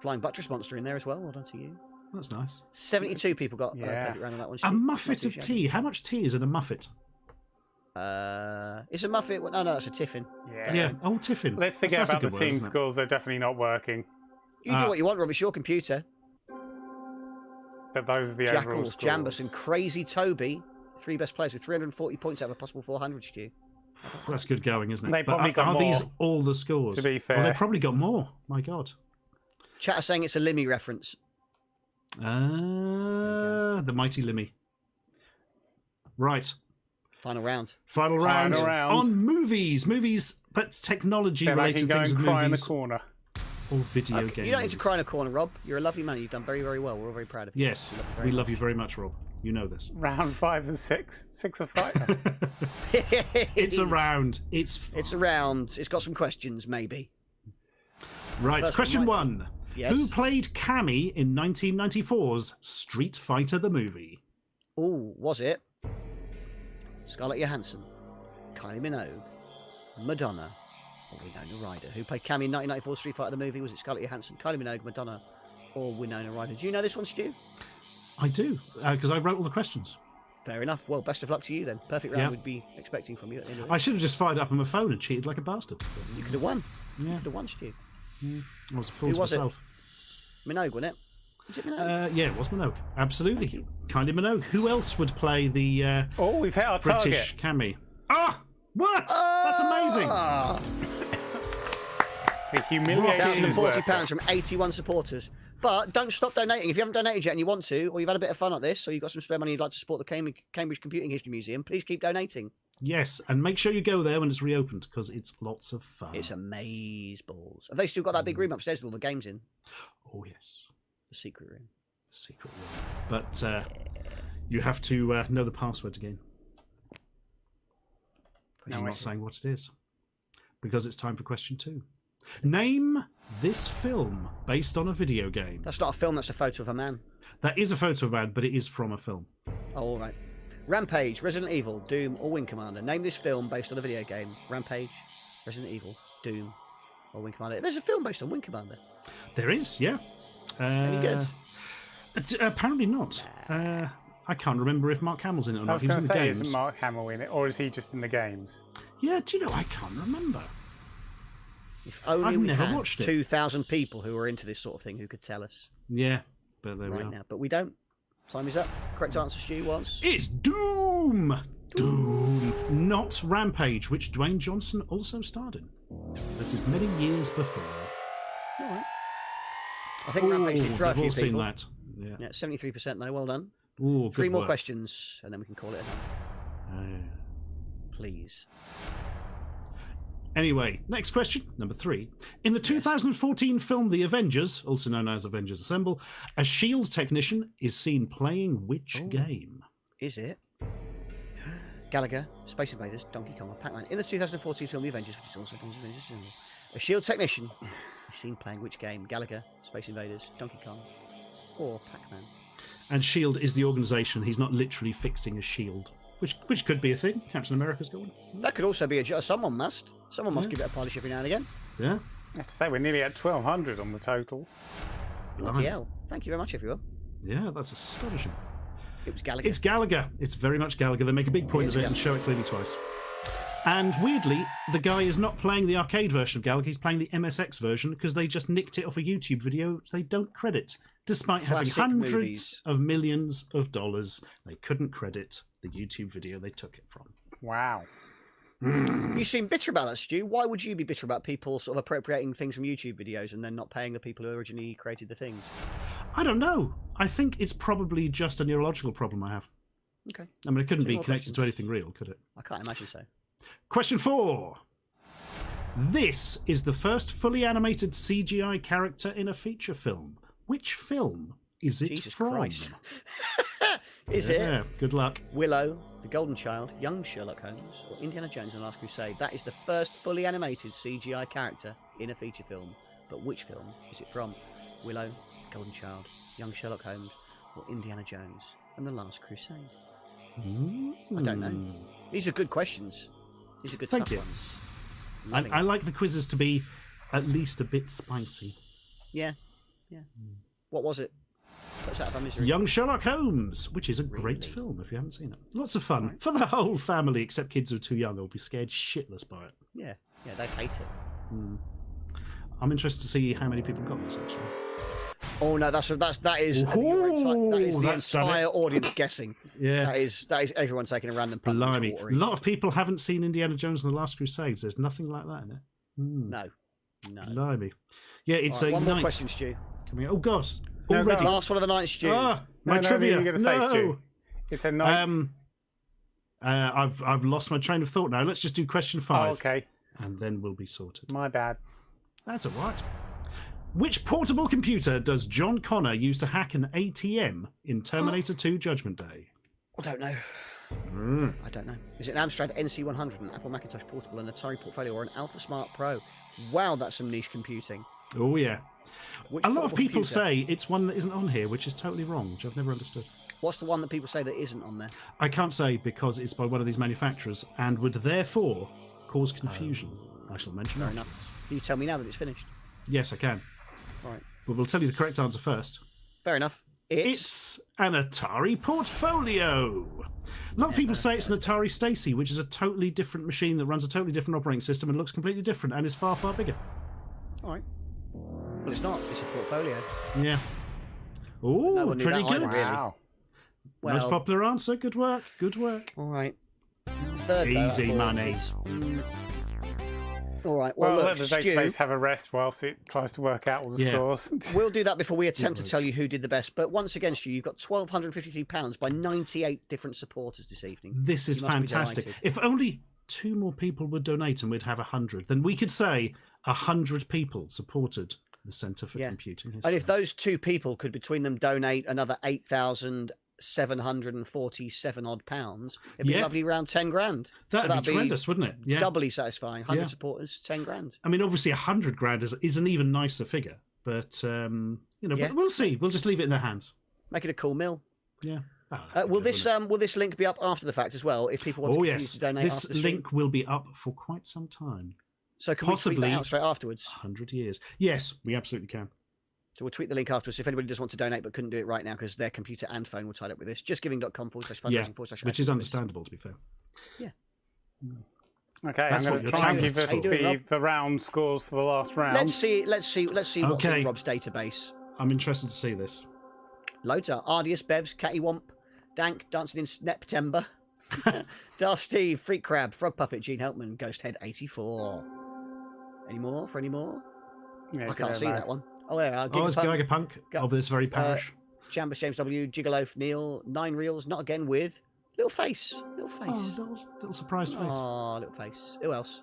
Flying Buttress Monster in there as well. Well done to you. That's nice. 72 people got Yeah. perfect round on that one. A Stu. Not muffet too of shabby. tea. How much tea is in a muffet? It's a muffet. No, that's a tiffin. Yeah. Oh, tiffin. Let's forget That's a about the good word, team isn't it? scores. They're definitely not working. You do what you want, Rob. It's your computer. But those are the overall Jackals, scores. Jambus, and Crazy Toby. 3 best players with 340 points out of a possible 400, Stu. That's good going, isn't it? They But probably got are these more, all the scores? to be Well, they fair. probably got more. My God. Chat are saying it's a Limmy reference. The mighty Limmy. Right. Final round. Final round, round. on movies. Movies, but Then I technology-related can go things and with cry in the movies corner. or video Okay, games. you don't need to cry in a corner, Rob. You're a lovely man. You've done very, very well. We're all very proud of you. Yes, very we love you very much, Rob. You know this. Round 5 and 6. 6 of 5. It's a round. It's fun. It's a round. It's got some questions, maybe. Right, First question one, one. Yes. Who played Cammy in 1994's Street Fighter the movie? Oh, was it Scarlett Johansson, Kylie Minogue, Madonna, or Winona Ryder? Who played Cammy in 1994 Street Fighter the movie? Was it Scarlett Johansson, Kylie Minogue, Madonna, or Winona Ryder? Do you know this one, Stu? I do, because I wrote all the questions. Fair enough. Well, best of luck to you then. Perfect round Yeah. we'd be expecting from you at the end of it. I should have just fired up on my phone and cheated like a bastard. You could have won. You Yeah, could have won, Stu. I was a fool Who to was it? myself. Minogue, wasn't it? Was it Minogue? Yeah, it was Minogue. Absolutely. Thank you. Kylie Minogue. Who else would play the Oh, we've hit our British target. Cammy? Ah! What? That's amazing! Ah, The humiliation is worth £1,040 it. from 81 supporters. But don't stop donating. If you haven't donated yet and you want to, or you've had a bit of fun at this, or you've got some spare money you'd like to support the Cambridge Computing History Museum, please keep donating. Yes, and make sure you go there when it's reopened because it's lots of fun. It's amaze balls. Have they still got that big room upstairs with all the games in? Oh yes, The secret room. secret room. But you have to know the password again. No, I'm I not see. saying what it is because it's time for question 2. Name this film based on a video game. That's not a film, that's a photo of a man. That is a photo of a man, but it is from a film. Oh, all right. Rampage, Resident Evil, Doom, or Wing Commander. Name this film based on a video game. Rampage, Resident Evil, Doom, or Wing Commander. There's a film based on Wing Commander. There is, yeah. Any good? Apparently not. I can't remember if Mark Hamill's in it or I not. was He was going in to the say, games. isn't Mark Hamill in it? Or is he just in the games? Yeah, do you know? I can't remember. If only I've we never had watched it. 2,000 people who are into this sort of thing who could tell us Yeah, but there we right are. now. But we don't. Time is up. Correct answer, Stu, was... It's Doom! Doom! Not Rampage, which Dwayne Johnson also starred in. This is many years before. All right. I think Rampage did draw a we've few all seen people. that. Yeah. Yeah, 73% though. Well done. Ooh, good 3 more work. questions, and then we can call it a night. Yeah. Please. Anyway, next question, number 3. In the 2014 film The Avengers, also known as Avengers Assemble, a S.H.I.E.L.D. technician is seen playing which game? Is it Gallagher, Space Invaders, Donkey Kong, or Pac-Man? In the 2014 film The Avengers, which is also known as Avengers Assemble, a S.H.I.E.L.D. technician is seen playing which game? Gallagher, Space Invaders, Donkey Kong, or Pac-Man? And S.H.I.E.L.D. is the organisation. He's not literally fixing a shield, which could be a thing. Captain America's got one. That could also be a job. Someone must give it a polish every now and again. Yeah. I have to say, we're nearly at 1,200 on the total. Bloody hell. Thank you very much, everyone. Yeah, that's astonishing. It was Gallagher. It's Gallagher. It's very much Gallagher. They make a big point of it and show it clearly twice. And weirdly, the guy is not playing the arcade version of Gallagher. He's playing the MSX version because they just nicked it off a YouTube video, which they don't credit. Despite Classic having hundreds movies. of millions of dollars, they couldn't credit the YouTube video they took it from. Wow. You seem bitter about that, Stu. Why would you be bitter about people sort of appropriating things from YouTube videos and then not paying the people who originally created the things? I don't know. I think it's probably just a neurological problem I have. Okay. I mean, it couldn't 2 be more connected questions. to anything real, could it? I can't imagine so. Question 4. This is the first fully animated CGI character in a feature film. Which film is it Jesus from? Christ. Is Yeah, it good luck. Willow, The Golden Child, Young Sherlock Holmes, or Indiana Jones and the Last Crusade? That is the first fully animated CGI character in a feature film. But which film is it from? Willow, Golden Child, Young Sherlock Holmes, or Indiana Jones and the Last Crusade? I don't know. These are good questions. These are good Thank tough you. ones. I Loving it. like the quizzes to be at least a bit spicy. Yeah. What was it? Puts out of our misery. Young Sherlock Holmes, which is a great Really? film if you haven't seen it. Lots of fun for the whole family, except kids who are too young. They'll be scared shitless by it. Yeah, they hate it. I'm interested to see how many people got this actually. Oh no, that is Ooh, the that's done it. entire audience guessing. Yeah. That is everyone taking a random punt. Blimey. A lot of people haven't seen Indiana Jones and the Last Crusades. There's nothing like that in it. No. Blimey. Yeah, it's All right, a one more night question, Stu. coming. Oh God. No, Already. Last one of the night, Stu. Ah, my No, trivia. you're going to say, No. Stu. It's a night. I've lost my train of thought now. Let's just do question 5. Oh, okay. And then we'll be sorted. My bad. That's all right. Which portable computer does John Connor use to hack an ATM in Terminator 2 Judgment Day? I don't know. I don't know. Is it an Amstrad NC100, an Apple Macintosh Portable, an Atari Portfolio, or an Alpha Smart Pro? Wow, that's some niche computing. Oh, yeah. Which A lot of portable people computer? say it's one that isn't on here, which is totally wrong, which I've never understood. What's the one that people say that isn't on there? I can't say because it's by one of these manufacturers and would therefore cause confusion. I shall mention Fair that. enough. Can you tell me now that it's finished? Yes, I can. All right. But we'll tell you the correct answer first. Fair enough. It's an Atari Portfolio. A lot of people say it's an Atari Stacey, which is a totally different machine that runs a totally different operating system and looks completely different and is far, far bigger. All right. Well, it's not. It's a portfolio. Yeah. No Oh, one knew pretty that either, good. really. Wow. Well, Most popular answer. Good work. Good work. all right. Third, though, Easy out of money. is- All right. Well, Well, look, let the Stu, database have a rest whilst it tries to work out all the Yeah. scores. we'll do that before we attempt to was. tell you who did the best. But once again, Stu, you've got £1,253 by 98 different supporters this evening. This is You must be fantastic. delighted. If only 2 more people would donate and we'd have 100, then we could say 100 people supported the Centre for Yeah. Computing And History. if those two people could between them donate another £8,747 odd pounds, it'd be Yeah. lovely around 10 grand. That'd So be tremendous, wouldn't it? Yeah. Doubly satisfying. 100 Yeah. supporters, 10 grand. I mean, obviously, 100 grand is an even nicer figure, but you know, Yeah. but we'll see. We'll just leave it in their hands. Make it a cool meal. Yeah. Ah, Will that'd be this good, wouldn't will this link be up after the fact as well? If people it? want Oh to yes, to donate this after the stream? link will be up for quite some time. So can we tweet possibly- that out straight afterwards? 100 years. Yes, we absolutely can. So we'll tweet the link afterwards. If anybody does want to donate but couldn't do it right now because their computer and phone were tied up with this, justgiving.com/fundraising/. Yeah, which is understandable, to be fair. Okay, That's I'm what going your to try and tablet's give us for. How you doing, Rob? the round scores for the last round. Let's see what's Okay. in Rob's database. I'm interested to see this. Loads are Ardius, Bevs, Cattywomp, Dank, Dancing in September, Darth Steve, Freak Crab, Frog Puppet, Gene Helpman, Ghosthead 84. Any more? For any more? Yeah, I can't see go that one. Oh yeah, Oh, it's Gigapunk, Gigapunk Go- of this very parish. Jambus, James W, Gigaloaf, Neil, Nine Reels, not again with Little Face. Little Face. Oh, little surprised face. Oh, Little Face. Who else?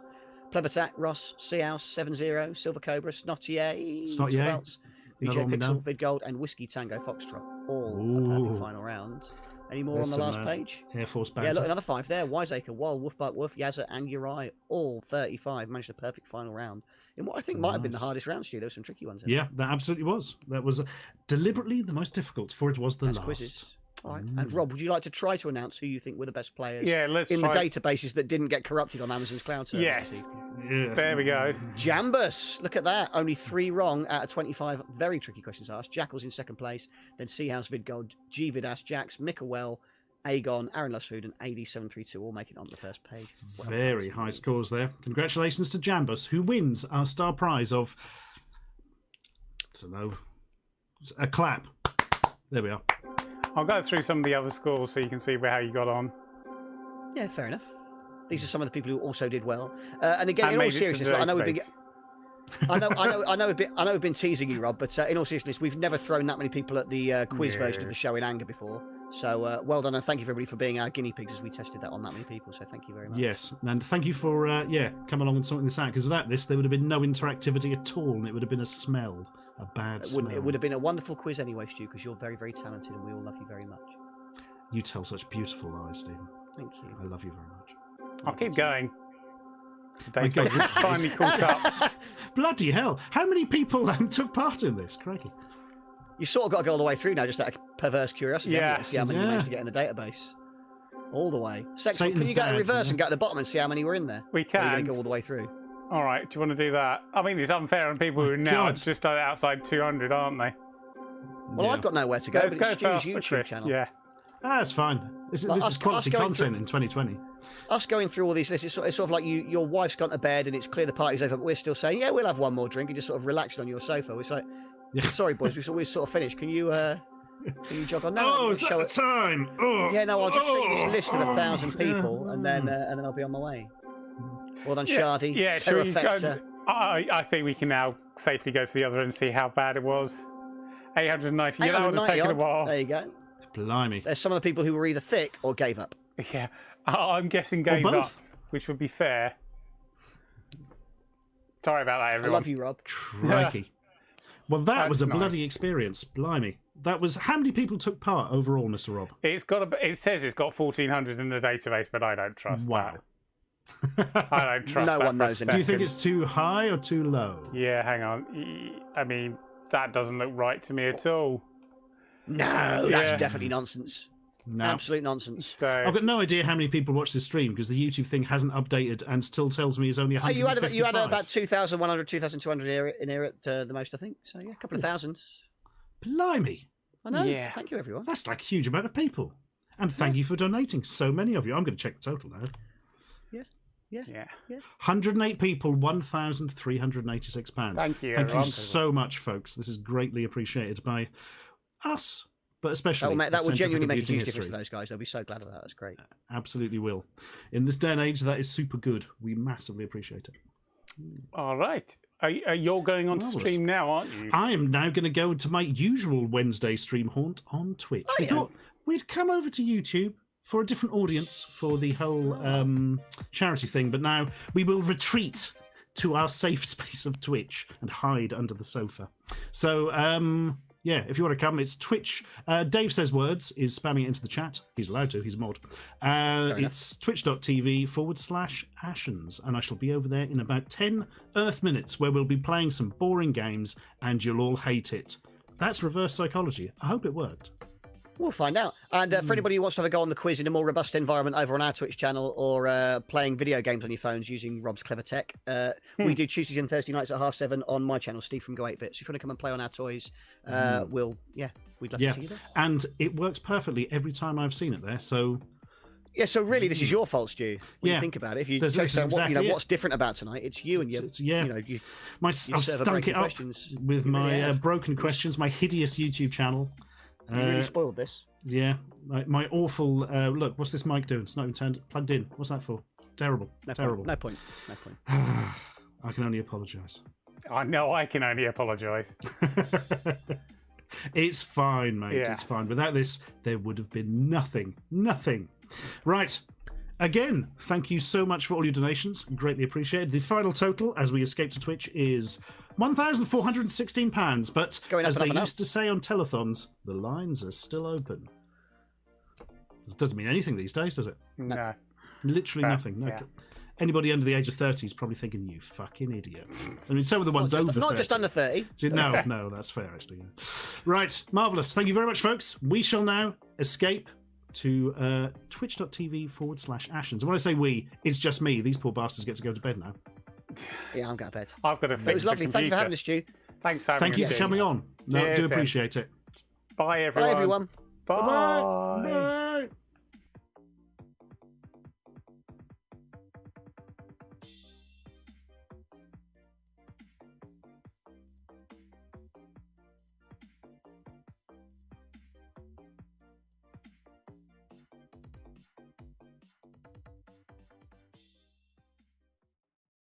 Plebatak, Ross, Seahouse, 70, Silver Cobra, Snottier, Snottier. else? VJ Another one we Pixel, know. Vidgold, and Whiskey Tango Foxtrot. All a Ooh. perfect final round. Any more There's on the some, last page? Air Force Yeah, banter. look, another 5 there. Wiseacre, Wall, Wolfbark, Wolf, Yazza, and Uri, all 35. Managed a perfect final round. In what I think might have been the Nice. hardest round, Stu. There were some tricky ones in there. Yeah, that absolutely was. That was deliberately the most difficult, for it was the That's last. quizzes. All right. And Rob, would you like to try to announce who you think were the best players Yeah, let's in try. the databases that didn't get corrupted on Amazon's cloud service? this Yes, evening? Yes. there we go. Jambus, look at that. Only 3 wrong out of 25 very tricky questions asked. Jackals in second place, then Seahouse, Vidgold, G Vidas, Jax, Micklewell, Aegon, Aaron Lusfood, and AD732 all making it on the first page. Well done Very to high you. scores there. Congratulations to Jambus, who wins our star prize of, I don't know, a clap. There we are. I'll go through some of the other scores so you can see how you got on. Yeah, fair enough. These are some of the people who also did well. And again, And in all made it to seriousness, the I know we've been, database. I know we've been teasing you, Rob, but in all seriousness, we've never thrown that many people at the quiz version of the show in anger before. So well done, and thank you for everybody for being our guinea pigs as we tested that on that many people. So thank you very much. Yes, and thank you for coming along and sorting this out, because without this, there would have been no interactivity at all, and it would have been a smell, a bad smell. It would have been a wonderful quiz anyway, Stu, because you're very, very talented, and we all love you very much. You tell such beautiful lies, Stephen. Thank you. I love you very much. I'll keep going. The My God. database has finally caught up. Bloody hell! How many people took part in this? Crikey. You sort of got to go all the way through now, just out of perverse curiosity. Yeah. To see how many you Yeah. managed to get in the database. All the way. Sexual. Can Satan's you go in dads, reverse yeah. and go to the bottom and see how many were in there? We Or are you going can. to go all the way through? All right, do you want to do that? I mean, it's unfair on people who are now God. just outside 200, aren't they? Well, Yeah. I've got nowhere to go, Let's but go it's Stu's fast for YouTube Chris. channel. Yeah. That's fine. This Like, is us quality going content in 2020. Us going through all these lists, it's sort of like your wife's gone to bed and it's clear the party's over, but we're still saying, yeah, we'll have one more drink, and just sort of relaxing on your sofa. It's like, Yeah. sorry, boys, we're sort of finished. Can you jog on? No, Oh, is that show the it. time? Oh, Yeah, no, I'll just send you this oh, list of 1,000 people, yeah. and then I'll be on my way. Well done, Yeah, Shardy. yeah, shall we go? Terrafector. I think we can now safely go to the other and see how bad it was. 890. Yeah, that would have 890 taken a odd. while. There you go. Blimey. There's some of the people who were either thick or gave up. Yeah. I'm guessing gave up, both. which would be fair. Sorry about that, I everyone. love you, Rob. Crikey. Well, that was a That's bloody nice. experience. Blimey. That was how many people took part overall, Mr. Rob? It says it's got 1,400 in the database, but I don't trust Wow. that. I don't trust No that one for a knows Do you think second. it's too high or too low? Yeah, hang on. I mean, that doesn't look right to me at all. No, that's Yeah. definitely nonsense. No. Absolute nonsense. So I've got no idea how many people watch this stream because the YouTube thing hasn't updated and still tells me it's only Oh, 155. you had about 2,100, 2,200 in here at the most, I think. So yeah, a couple of thousand. Blimey. I know. Yeah. Thank you, everyone. That's like a huge amount of people. And thank you for donating, so many of you. I'm going to check the total now. yeah. 108 people, £1,386. Thank you, Thank you everyone. so much, folks. This is greatly appreciated by us, but especially That the will Centre for genuinely make a Computing huge difference to History. those guys. They'll be so glad of that. That's great. Absolutely will. In this day and age, that is super good. We massively appreciate it. All right. You're going on to Marvellous. stream now, aren't you? I am now going to go to my usual Wednesday stream haunt on Twitch. We yeah. thought we'd come over to YouTube for a different audience for the whole charity thing, but now we will retreat to our safe space of Twitch and hide under the sofa. So, yeah, if you want to come, it's Twitch. Dave Says Words is spamming it into the chat. He's allowed to, he's a mod. It's twitch.tv/Ashens, and I shall be over there in about 10 Earth minutes where we'll be playing some boring games and you'll all hate it. That's reverse psychology. I hope it worked. We'll find out. And for anybody who wants to have a go on the quiz in a more robust environment over on our Twitch channel or playing video games on your phones using Rob's clever tech, we do Tuesdays and Thursday nights at 7:30 on my channel, Steve from Go 8 Bits. If you want to come and play on our toys, we'd love Yeah, to see you there. and it works perfectly every time I've seen it there. So Yeah, so really, this is your fault, Stu. When Yeah. you think about it, if you This go is to exactly it. what's different about tonight, it's you and your, yeah. you I've serve a stunk breaking it up questions. with You really my have. broken questions, my hideous YouTube channel. really spoiled this. Yeah, my awful. Look, what's this mic doing? It's not even plugged in. What's that for? Terrible. No Terrible. point. No point. I can only apologise. I know I can only apologise. It's fine, mate. Yeah. It's fine. Without this, there would have been nothing. Nothing. Right. Again, thank you so much for all your donations. Greatly appreciated. The final total, as we escape to Twitch, is £1,416. But Going up as and up they and up. used to say on telethons, the lines are still open. It doesn't mean anything these days, does it? No. Literally nothing. No. yeah. Anybody under the age of 30 is probably thinking, you fucking idiot. I mean, some of the ones over 30. Not just under 30. No, that's fair, actually. Yeah. Right, marvellous. Thank you very much, folks. We shall now escape to twitch.tv/Ashens. And when I say we, it's just me. These poor bastards get to go to bed now. Yeah, I'm going to bed. I've got to fix It was lovely. the Thank you for computer. having us, Stu. Thanks for having Thank you us, for Stu. coming on. No, Cheers, do then. appreciate it. Bye, everyone. Bye, everyone. Bye.